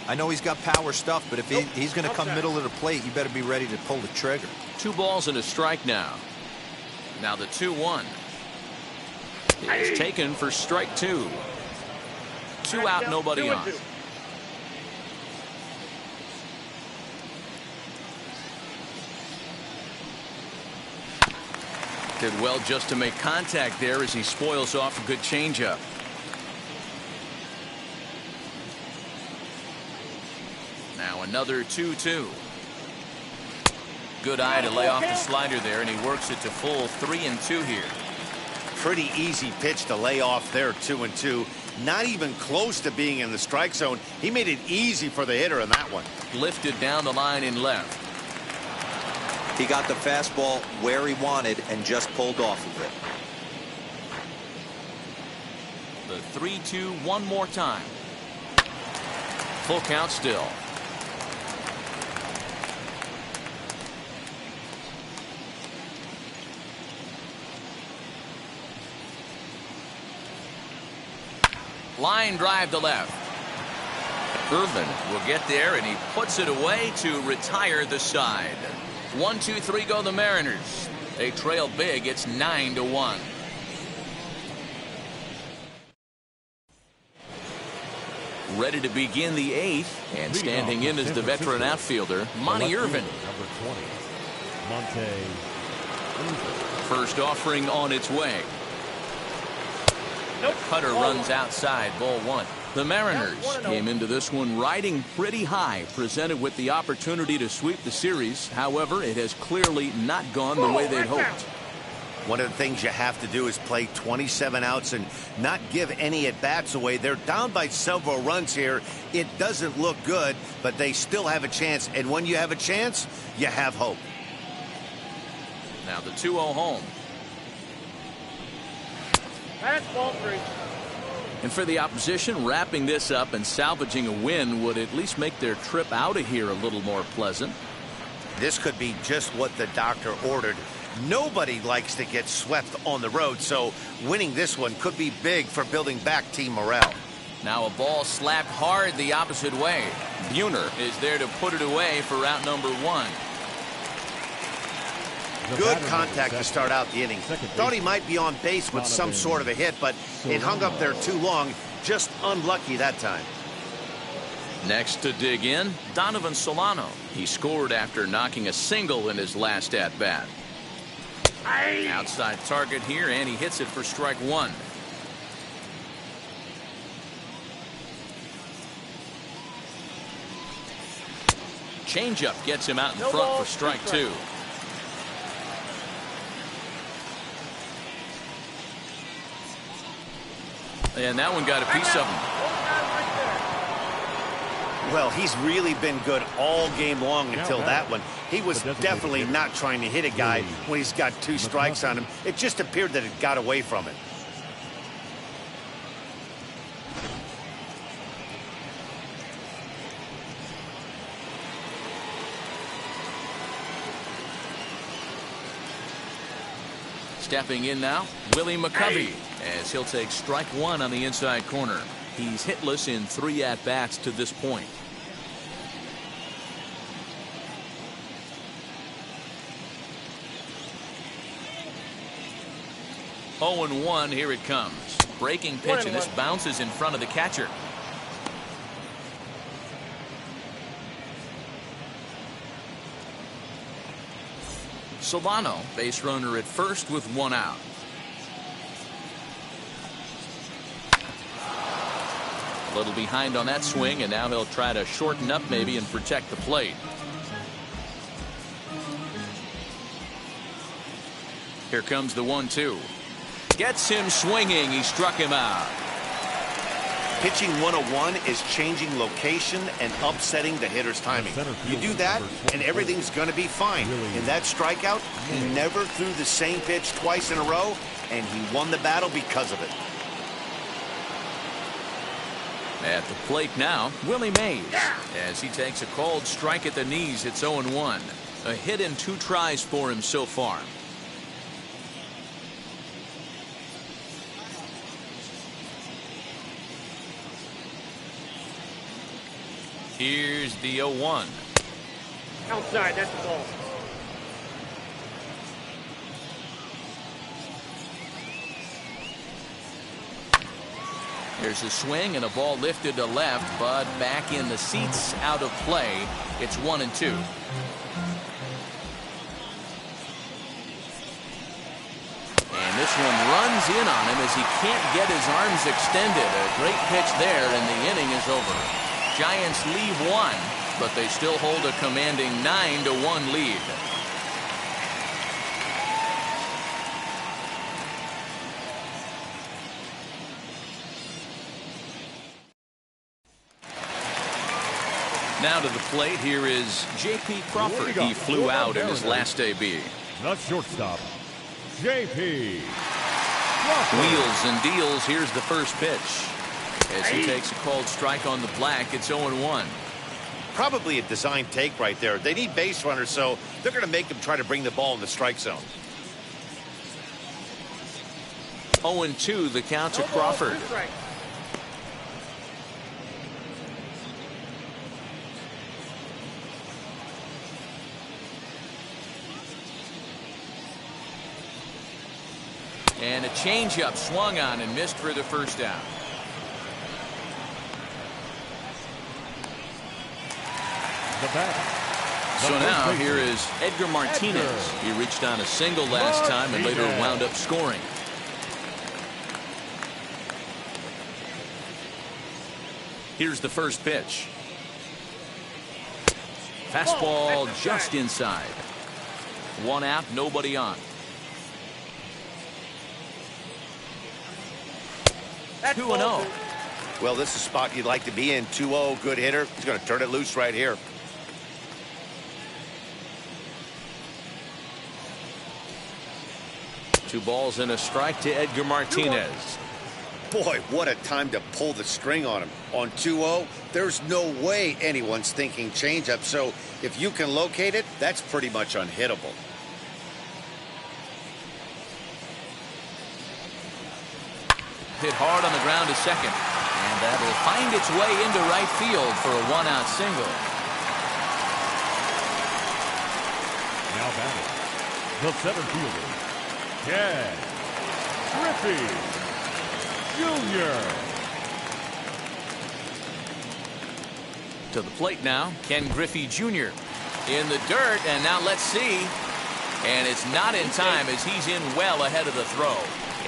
I know he's got power stuff, but if he's going to come middle of the plate, you better be ready to pull the trigger. 2 balls and a strike now. Now the 2-1. It's taken for strike 2. 2 out, nobody on. Did well just to make contact there as he spoils off a good changeup. Now another 2-2. Good eye to lay off the slider there, and he works it to full 3-2 here. Pretty easy pitch to lay off there, 2-2. Not even close to being in the strike zone. He made it easy for the hitter in that one. Lifted down the line in left. He got the fastball where he wanted and just pulled off of it. The 3-2 one more time. Full count still. Line drive to left. Irvin will get there, and he puts it away to retire the side. 1-2-3 go the Mariners. They trail big. It's 9-1. Ready to begin the 8th, and standing in is the veteran outfielder, Monty Irvin. Number 20, Monte Irvin. First offering on its way. The cutter runs outside, ball 1. The Mariners came into this one riding pretty high, presented with the opportunity to sweep the series. However, it has clearly not gone the way they'd hoped. One of the things you have to do is play 27 outs and not give any at-bats away. They're down by several runs here. It doesn't look good, but they still have a chance. And when you have a chance, you have hope. Now the 2-0 home. That's ball 3. And for the opposition, wrapping this up and salvaging a win would at least make their trip out of here a little more pleasant. This could be just what the doctor ordered. Nobody likes to get swept on the road, so winning this one could be big for building back team morale. Now a ball slapped hard the opposite way. Buhner is there to put it away for out number 1. Good contact to start out the inning. Thought he might be on base with some sort of a hit, but it hung up there too long. Just unlucky that time. Next to dig in, Donovan Solano. He scored after knocking a single in his last at-bat. Outside target here, and he hits it for strike 1. Changeup gets him out in front for strike 2. And that one got a piece of him. Well, he's really been good all game long until that one. He was definitely not trying to hit a guy when he's got 2 strikes on him. It just appeared that it got away from it. Stepping in now, Willie McCovey, as he'll take strike 1 on the inside corner. He's hitless in 3 at-bats to this point. Oh, 0-1, here it comes. Breaking pitch, and this bounces in front of the catcher. Solano, base runner at first with 1 out. A little behind on that swing, and now he'll try to shorten up maybe and protect the plate. Here comes the 1-2. Gets him swinging. He struck him out. Pitching 101 is changing location and upsetting the hitter's timing. You do that, and everything's going to be fine. In that strikeout, he never threw the same pitch twice in a row, and he won the battle because of it. At the plate now, Willie Mays, as he takes a cold strike at the knees. It's 0-1. A hit in 2 tries for him so far. Here's the 0-1. Outside, that's the ball. There's a swing and a ball lifted to left, but back in the seats, out of play. It's 1-2. And this one runs in on him as he can't get his arms extended. A great pitch there, and the inning is over. Giants leave 1, but they still hold a commanding 9-1 lead. Now to the plate, here is J.P. Crawford. He flew out in his last AB. The shortstop, J.P. Wheels and deals. Here's the first pitch. As he takes a called strike on the black, it's 0-1. Probably a design take right there. They need base runners, so they're going to make him try to bring the ball in the strike zone. 0-2 the count to Crawford. And a changeup swung on and missed for the first down. The bat. So now here is Edgar Martinez. He reached on a single last time and later wound up scoring. Here's the first pitch. Fastball just inside. 1 out, nobody on. That's 2-0. Well, this is a spot you'd like to be in. 2-0, good hitter. He's going to turn it loose right here. Two balls and a strike to Edgar Martinez. Boy, what a time to pull the string on him. On 2-0, there's no way anyone's thinking changeup. So if you can locate it, that's pretty much unhittable. Hit hard on the ground to second. And that'll find its way into right field for a 1-out single. Now batting, the center fielder, Ken Griffey Jr. To the plate now, Ken Griffey Jr. in the dirt, and now let's see. And it's not in time as he's in well ahead of the throw.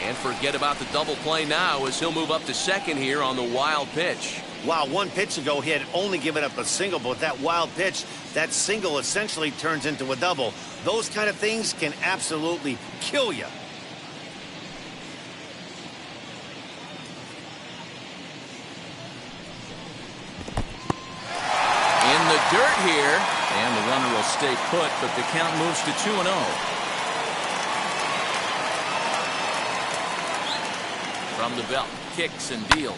And forget about the double play now as he'll move up to second here on the wild pitch. Wow, 1 pitch ago he had only given up a single, but that wild pitch, that single essentially turns into a double. Those kind of things can absolutely kill you. In the dirt here, and the runner will stay put, but the count moves to 2-0. From the belt, kicks and deals.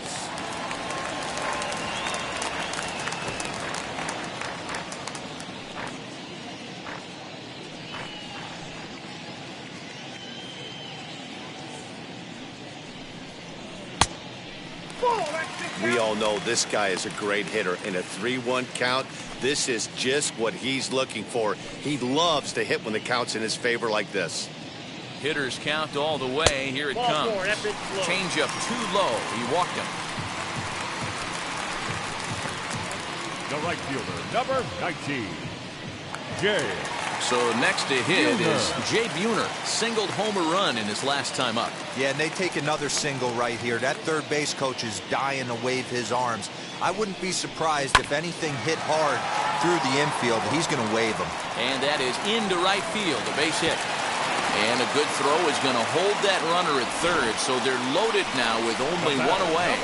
We all know this guy is a great hitter. In a 3-1 count, this is just what he's looking for. He loves to hit when the count's in his favor like this. Hitters count all the way. Here it comes. Change up too low. He walked him. The right fielder, number 19, Jay. So next to hit is Jay Buhner. Singled homer run in his last time up. Yeah, and they take another single right here. That third base coach is dying to wave his arms. I wouldn't be surprised if anything hit hard through the infield. He's going to wave them. And that is into right field, a base hit. And a good throw is going to hold that runner at third, so they're loaded now with only 1 away.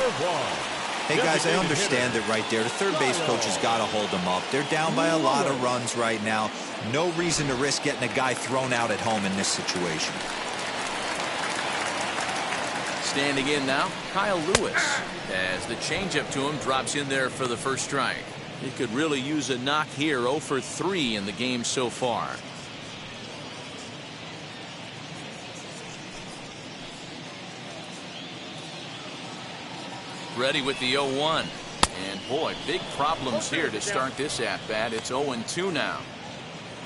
Hey, guys, I understand it right there. The third base coach has got to hold them up. They're down by a lot of runs right now. No reason to risk getting a guy thrown out at home in this situation. Standing in now, Kyle Lewis, as the changeup to him drops in there for the first strike. He could really use a knock here. 0 for 3 in the game so far. Ready with the 0-1. And boy, big problems here to start this at-bat. It's 0-2 now.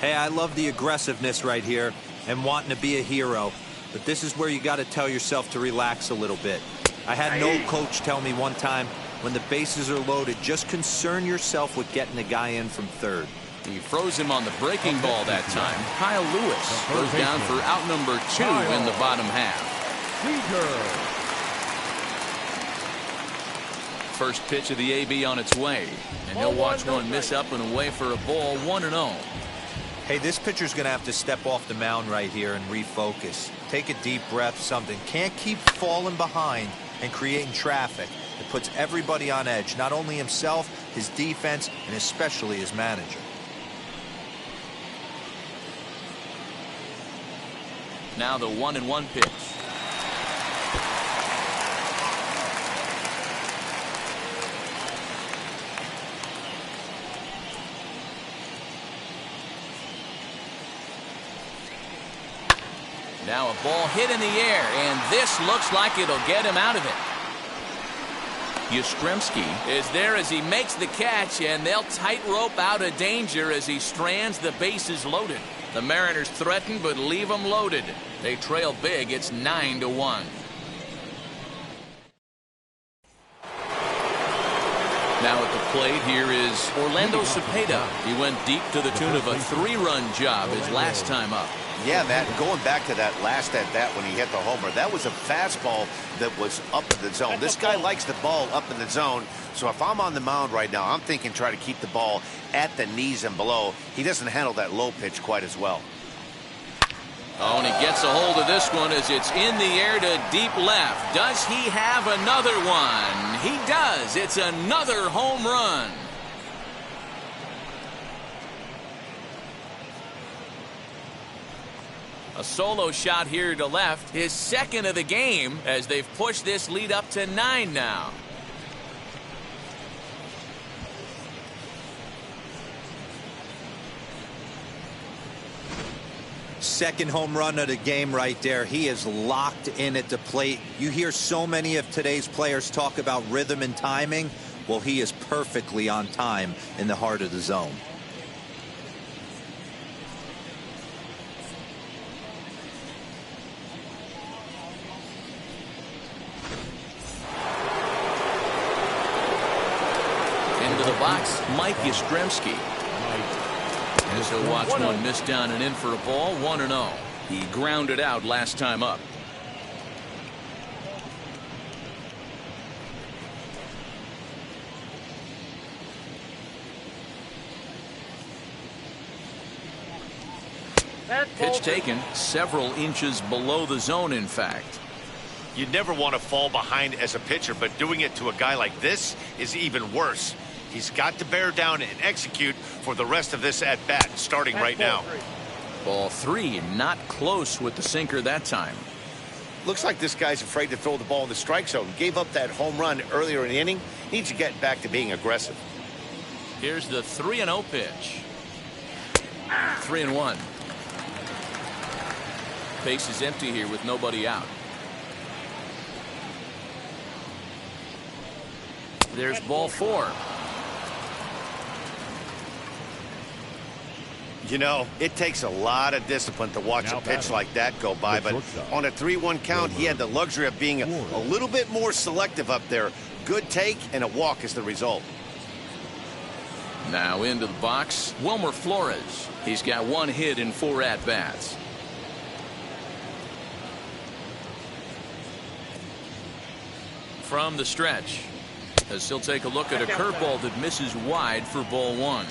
Hey, I love the aggressiveness right here and wanting to be a hero. But this is where you got to tell yourself to relax a little bit. I had an old coach tell me one time, when the bases are loaded, just concern yourself with getting the guy in from third. He froze him on the breaking ball that time. Kyle Lewis goes down for out number 2 in the bottom half. Seeger. First pitch of the AB on its way, and he'll watch one miss up and away for a ball. 1-0. Hey, this pitcher's going to have to step off the mound right here and refocus. Take a deep breath, something. Can't keep falling behind and creating traffic. It puts everybody on edge, not only himself, his defense, and especially his manager. Now the 1-1 pitch. Now a ball hit in the air, and this looks like it'll get him out of it. Yastrzemski is there as he makes the catch, and they'll tightrope out of danger as he strands the bases loaded. The Mariners threaten but leave them loaded. They trail big. It's 9-1. Now at the plate, here is Orlando Cepeda. He went deep to the tune of a 3-run job his last time up. Yeah, Matt, going back to that last at-bat when he hit the homer, that was a fastball that was up in the zone. This guy likes the ball up in the zone, so if I'm on the mound right now, I'm thinking try to keep the ball at the knees and below. He doesn't handle that low pitch quite as well. Oh, and he gets a hold of this one as it's in the air to deep left. Does he have another one? He does. It's another home run. A solo shot here to left, his second of the game, as they've pushed this lead up to 9 now. Second home run of the game right there. He is locked in at the plate. You hear so many of today's players talk about rhythm and timing. Well, he is perfectly on time in the heart of the zone. Into the box, Mike Yastrzemski. As he'll watch one miss down and in for a ball, 1-0. He grounded out last time up. Pitch taken several inches below the zone, in fact. You never want to fall behind as a pitcher, but doing it to a guy like this is even worse. He's got to bear down and execute for the rest of this at-bat, starting right now. Ball 3, not close with the sinker that time. Looks like this guy's afraid to throw the ball in the strike zone. Gave up that home run earlier in the inning. Needs to get back to being aggressive. Here's the 3-0 pitch. 3-1. Base is empty here with nobody out. There's ball 4. You know, it takes a lot of discipline to watch a pitch like that go by, but on a 3-1 count, he had the luxury of being a little bit more selective up there. Good take and a walk is the result. Now into the box, Wilmer Flores. He's got 1 hit in 4 at-bats. From the stretch, as he'll take a look at a curveball that misses wide for ball 1.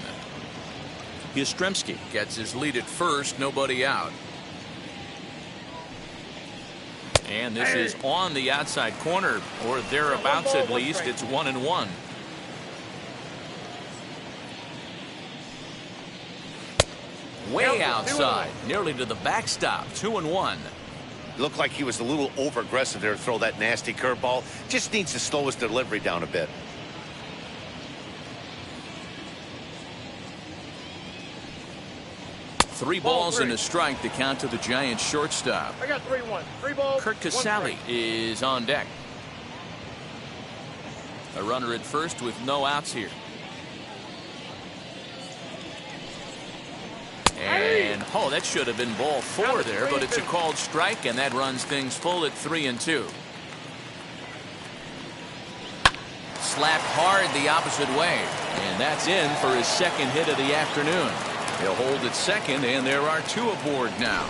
Yastrzemski gets his lead at first, nobody out. And this is on the outside corner, or thereabouts at least. It's 1-1. Way outside, nearly to the backstop. 2-1. Looked like he was a little over-aggressive there to throw that nasty curveball. Just needs to slow his delivery down a bit. Three balls and a strike to count to the Giants shortstop. I got 3-1. 3 balls. Kurt Casalli is on deck. A runner at first with no outs here. And oh, that should have been ball 4 there, but it's a called strike, and that runs things full at 3-2. Slapped hard the opposite way, and that's in for his second hit of the afternoon. He'll hold at second, and there are 2 aboard now.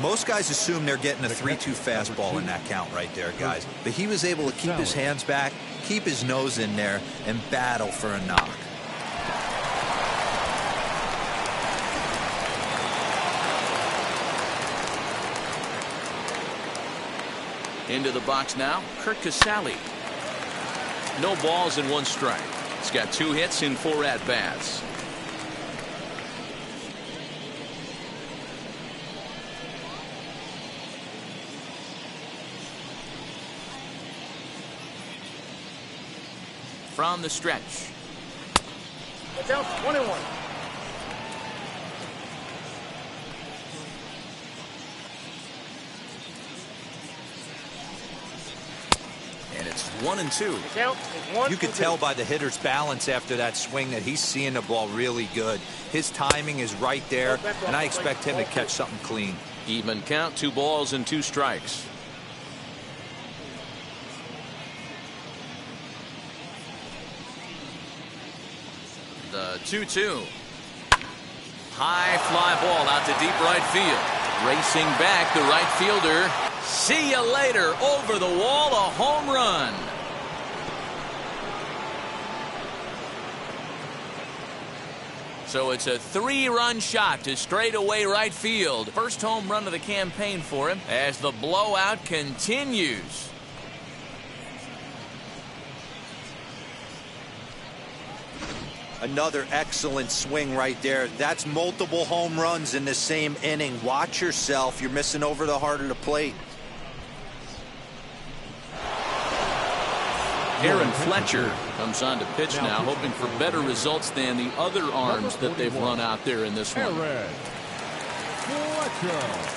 Most guys assume they're getting a 3-2 fastball in that count right there, guys. But he was able to keep his hands back, keep his nose in there, and battle for a knock. Into the box now, Kurt Casalli. No balls and 1 strike. He's got 2 hits in 4 at-bats. From the stretch. It's out 21. And it's 1-2. It's out. It's 1. You could tell by the hitter's balance after that swing that he's seeing the ball really good. His timing is right there, and I expect him to catch something clean. Even count, 2 balls and 2 strikes. The 2-2. High fly ball out to deep right field. Racing back, the right fielder. See you later. Over the wall, a home run. So it's a 3-run shot to straightaway right field. First home run of the campaign for him as the blowout continues. Another excellent swing right there. That's multiple home runs in the same inning. Watch yourself. You're missing over the heart of the plate. Aaron Fletcher comes on to pitch now, hoping for better results than the other arms that they've run out there in this one. Aaron Fletcher.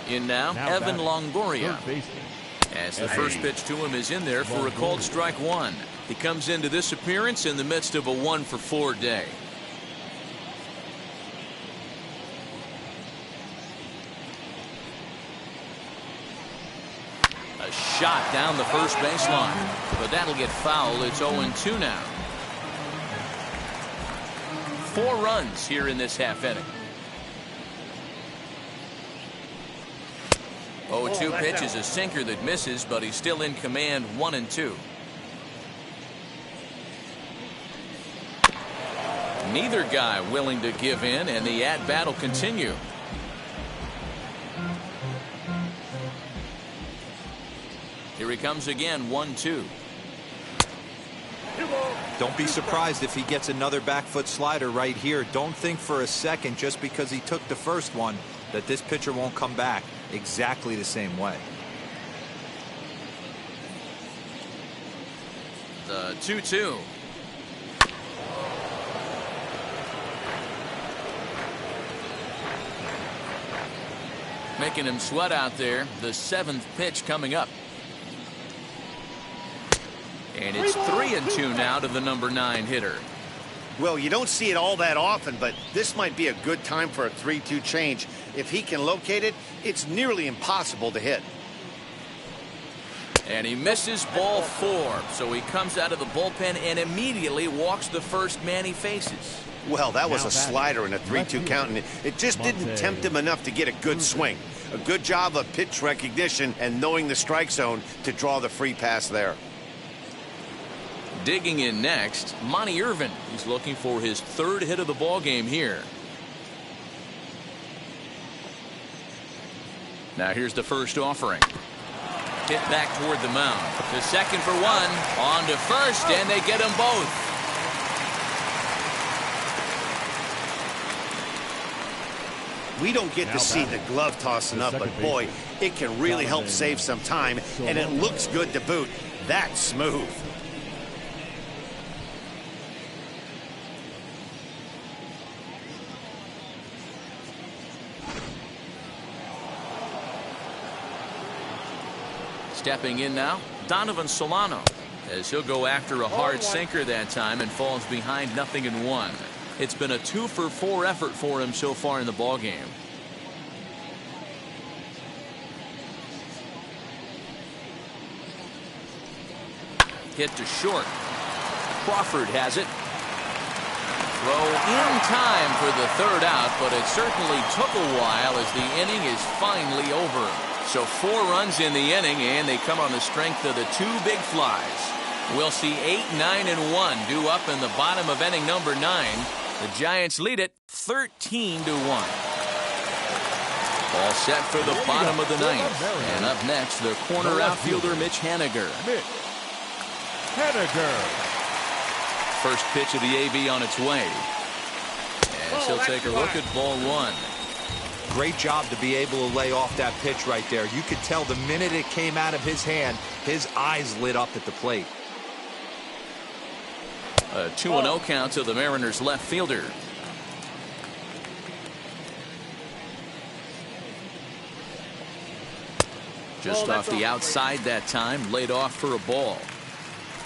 In now Evan Longoria. As the first pitch to him is in there for a called strike 1. He comes into this appearance in the midst of a 1-for-4 day. A shot down the first baseline, but that'll get foul. It's 0-2 now. 4 runs here in this half inning. 0-2 pitch is a sinker that misses, but he's still in command. 1-2. Neither guy willing to give in, and the at-bat will continue. Here he comes again. 1-2. Don't be surprised if he gets another back foot slider right here. Don't think for a second, just because he took the first one, that this pitcher won't come back exactly the same way. The 2-2. Making him sweat out there. The 7th pitch coming up. And it's 3-2 now to the number 9 hitter. Well, you don't see it all that often, but this might be a good time for a 3-2 change. If he can locate it, it's nearly impossible to hit. And he misses ball 4, so he comes out of the bullpen and immediately walks the first man he faces. Well, that was a slider in a 3-2 count, and it just didn't tempt him enough to get a good swing. A good job of pitch recognition and knowing the strike zone to draw the free pass there. Digging in next, Monty Irvin. He's looking for his 3rd hit of the ball game here. Now here's the first offering. Hit back toward the mound. To second for 1. On to first, and they get them both. We don't get to see the glove toss enough, but boy, it can really help save some time, and it looks good to boot. That's smooth. Stepping in now, Donovan Solano, as he'll go after a hard sinker that time and falls behind 0-1. It's been a 2-for-4 effort for him so far in the ball game. Hit to short. Crawford has it. Throw in time for the 3rd out, but it certainly took a while as the inning is finally over. So 4 runs in the inning, and they come on the strength of the 2 big flies. We'll see 8, 9, and 1 due up in the bottom of inning number 9. The Giants lead it 13-1. All set for the bottom of the 9th. And up next, the corner outfielder, Mitch Haniger. Mitch Haniger. First pitch of the AV on its way. And she'll take a look at ball 1. Great job to be able to lay off that pitch right there. You could tell the minute it came out of his hand, his eyes lit up at the plate. A 2-0 count to the Mariners left fielder. Just off the outside that time, laid off for a ball.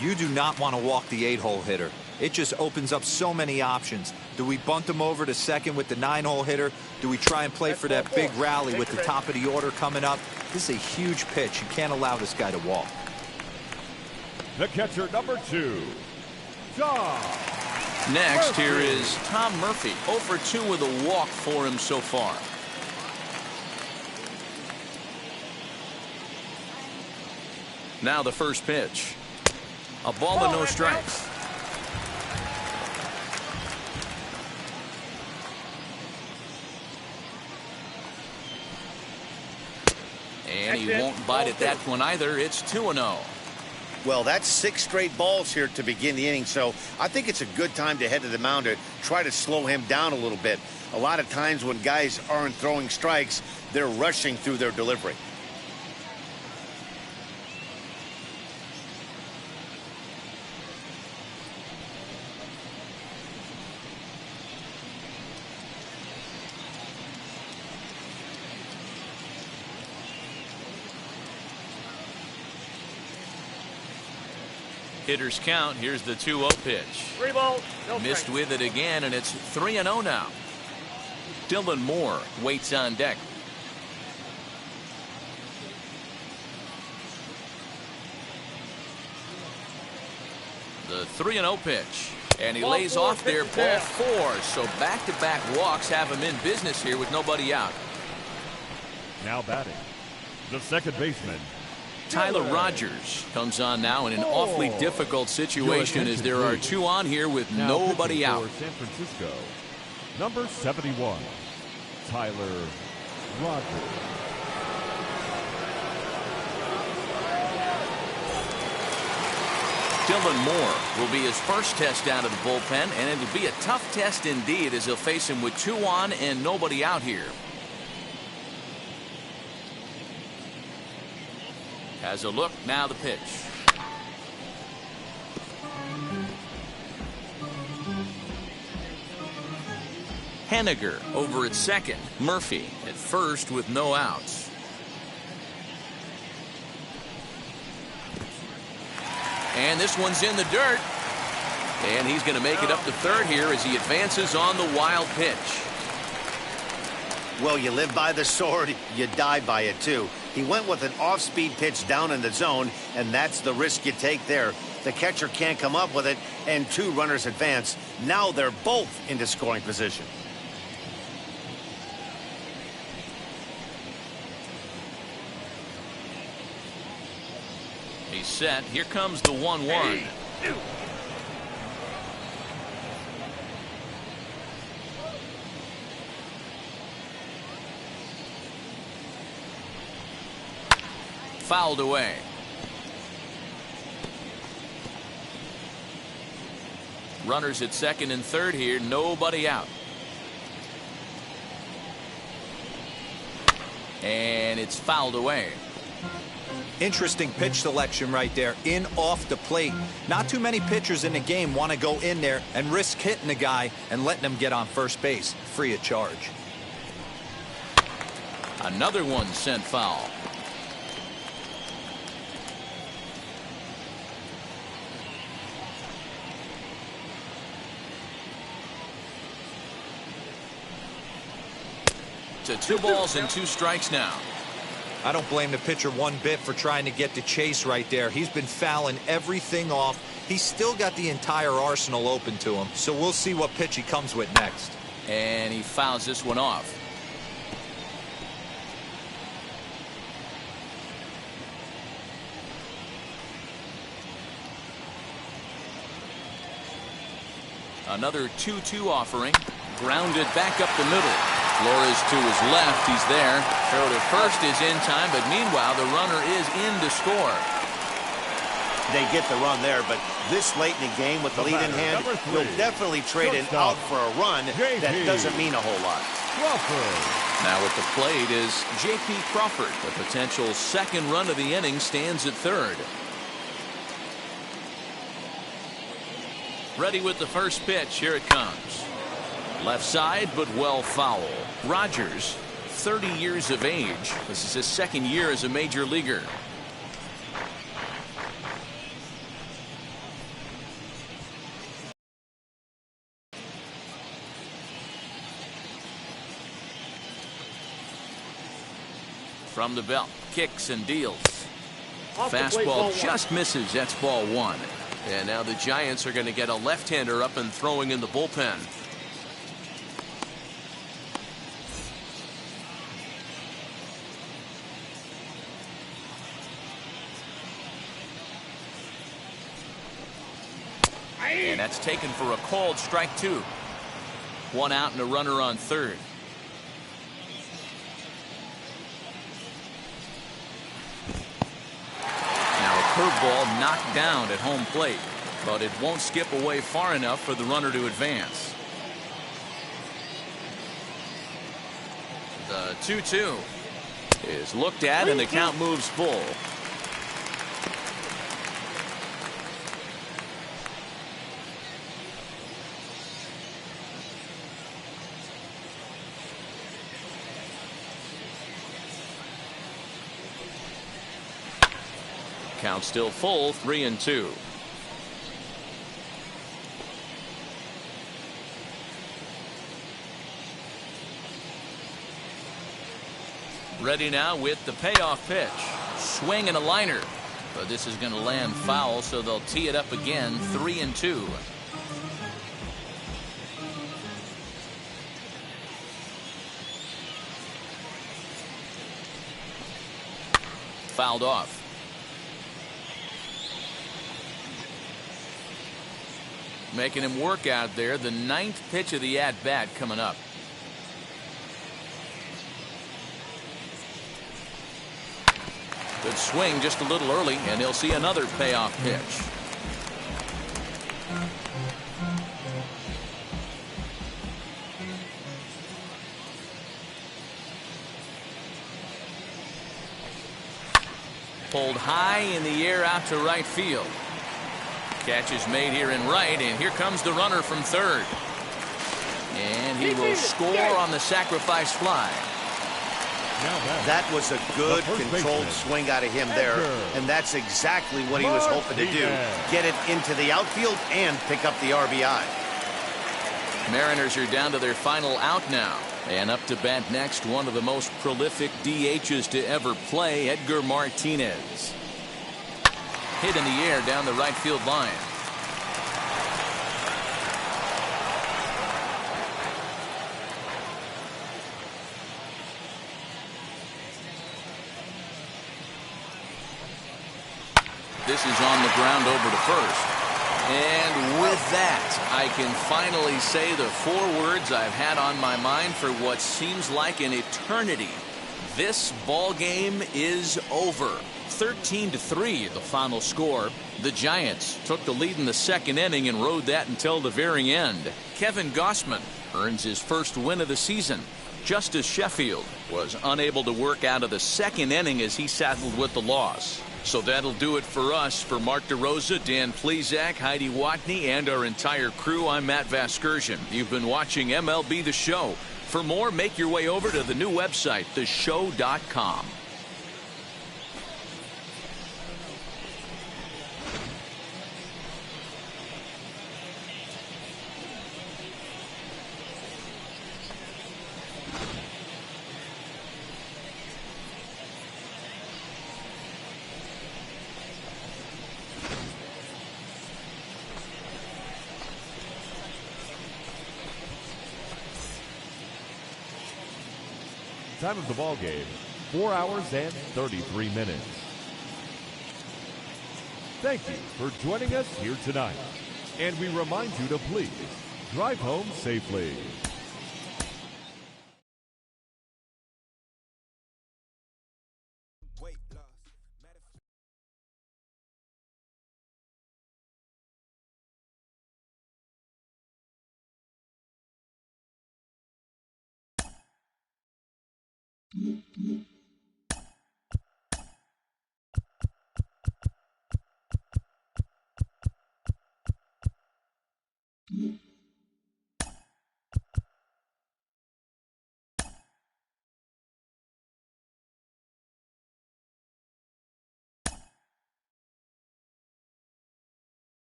You do not want to walk the 8-hole hitter. It just opens up so many options. Do we bunt him over to second with the 9-hole hitter? Do we try and play for that big rally with the top of the order coming up? This is a huge pitch. You can't allow this guy to walk. The catcher, number 2, Tom. Next, here is Tom Murphy. 0 for 2 with a walk for him so far. Now the first pitch. A ball and no strikes. And he won't bite at that one either. It's 2-0. Well, that's 6 straight balls here to begin the inning, so I think it's a good time to head to the mound to try to slow him down a little bit. A lot of times when guys aren't throwing strikes, they're rushing through their delivery. Hitters count. Here's the 2-0 pitch. 3 balls, no Missed strikes. with it again, and it's 3-0 now. Dylan Moore waits on deck. The 3-0 pitch. And he lays off there, ball 4. So back-to-back walks have him in business here with nobody out. Now batting, the second baseman, Tyler Rogers comes on now in an awfully difficult situation as there are 2 on here with now nobody pitching out. for San Francisco, number 71, Tyler Rogers. Dylan Moore will be his first test out of the bullpen, and it'll be a tough test indeed as he'll face him with 2 on and nobody out here. Has a look, now the pitch. Haniger over at second. Murphy at first with no outs. And this one's in the dirt. And he's going to make it up to third here as he advances on the wild pitch. Well, you live by the sword, you die by it too. He went with an off-speed pitch down in the zone, and that's the risk you take there. The catcher can't come up with it, and 2 runners advance. Now they're both into scoring position. He's set. Here comes the 1-1. Fouled away. Runners at second and third here. Nobody out. And it's fouled away. Interesting pitch selection right there. In off the plate. Not too many pitchers in the game want to go in there and risk hitting the guy and letting him get on first base free of charge. Another one sent foul. To 2 balls and 2 strikes now. I don't blame the pitcher one bit for trying to get the chase right there. He's been fouling everything off. He's still got the entire arsenal open to him. So we'll see what pitch he comes with next. And he fouls this one off. Another 2-2 offering. Grounded back up the middle. Flores to his left. He's there. Throw to first is in time, but meanwhile the runner is in to score. They get the run there, but this late in the game with the lead in hand, you'll definitely trade an out for a run. That doesn't mean a whole lot. Crawford. Now at the plate is J.P. Crawford. The potential second run of the inning stands at third. Ready with the first pitch. Here it comes. Left side, but well foul. Rogers, 30 years of age. This is his second year as a major leaguer. From the belt, kicks and deals. Fastball just misses. That's ball one. And now the Giants are going to get a left-hander up and throwing in the bullpen. And that's taken for a called strike two. One out and a runner on third. Curveball knocked down at home plate, but it won't skip away far enough for the runner to advance. The 2-2 is looked at and the count moves full. Count still full, 3-2. Ready now with the payoff pitch. Swing and a liner. But this is going to land foul, so they'll tee it up again, 3-2. Fouled off. Making him work out there. The ninth pitch of the at-bat coming up. Good swing just a little early, and he'll see another payoff pitch. Pulled high in the air out to right field. Catch is made here in right, and here comes the runner from third. And he will score on the sacrifice fly. That was a good controlled swing out of him there, and that's exactly what he was hoping to do. Get it into the outfield and pick up the RBI. Mariners are down to their final out now. And up to bat next, one of the most prolific DHs to ever play, Edgar Martinez. Hit in the air down the right field line. This is on the ground over to first. And with that, I can finally say the four words I've had on my mind for what seems like an eternity. This ball game is over. 13-3 the final score. The Giants took the lead in the second inning and rode that until the very end. Kevin Gausman earns his first win of the season. Justice Sheffield was unable to work out of the second inning as he settled with the loss. So that'll do it for us. For Mark DeRosa, Dan Plesac, Heidi Watney, and our entire crew, I'm Matt Vasgersian. You've been watching MLB The Show. For more, make your way over to the new website, theshow.com. Time of the ball game, 4 hours and 33 minutes. Thank you for joining us here tonight. And we remind you to please drive home safely.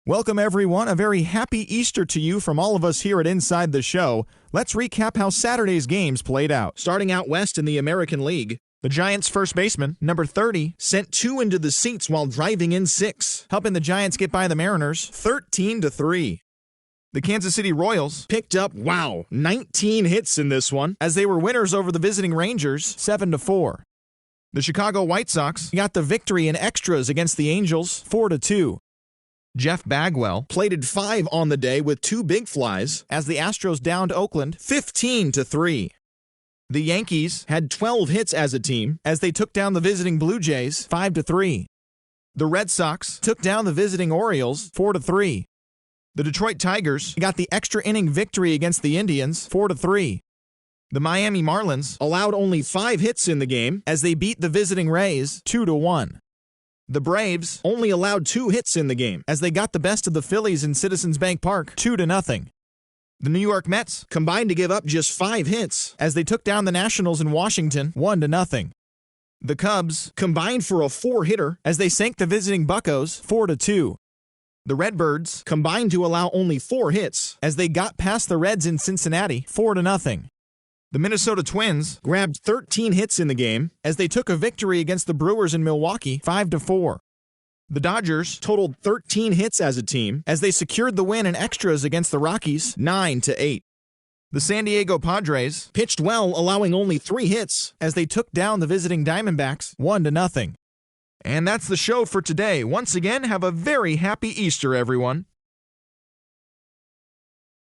Welcome, everyone. A very happy Easter to you from all of us here at Inside the Show. Let's recap how Saturday's games played out. Starting out west in the American League, the Giants' first baseman, number 30, sent 2 into the seats while driving in 6, helping the Giants get by the Mariners 13-3. The Kansas City Royals picked up, 19 hits in this one, as they were winners over the visiting Rangers 7-4. The Chicago White Sox got the victory in extras against the Angels 4-2. Jeff Bagwell plated 5 on the day with 2 big flies as the Astros downed Oakland 15-3. The Yankees had 12 hits as a team as they took down the visiting Blue Jays 5-3. The Red Sox took down the visiting Orioles 4-3. The Detroit Tigers got the extra inning victory against the Indians 4-3. The Miami Marlins allowed only 5 hits in the game as they beat the visiting Rays 2-1. The Braves only allowed 2 hits in the game as they got the best of the Phillies in Citizens Bank Park 2-0. The New York Mets combined to give up just 5 hits as they took down the Nationals in Washington 1-0. The Cubs combined for a 4-hitter as they sank the visiting Buccos 4-2. The Redbirds combined to allow only 4 hits as they got past the Reds in Cincinnati 4-0. The Minnesota Twins grabbed 13 hits in the game as they took a victory against the Brewers in Milwaukee 5-4. The Dodgers totaled 13 hits as a team as they secured the win in extras against the Rockies 9-8. The San Diego Padres pitched well, allowing only 3 hits as they took down the visiting Diamondbacks 1-0. And that's the show for today. Once again, have a very happy Easter, everyone.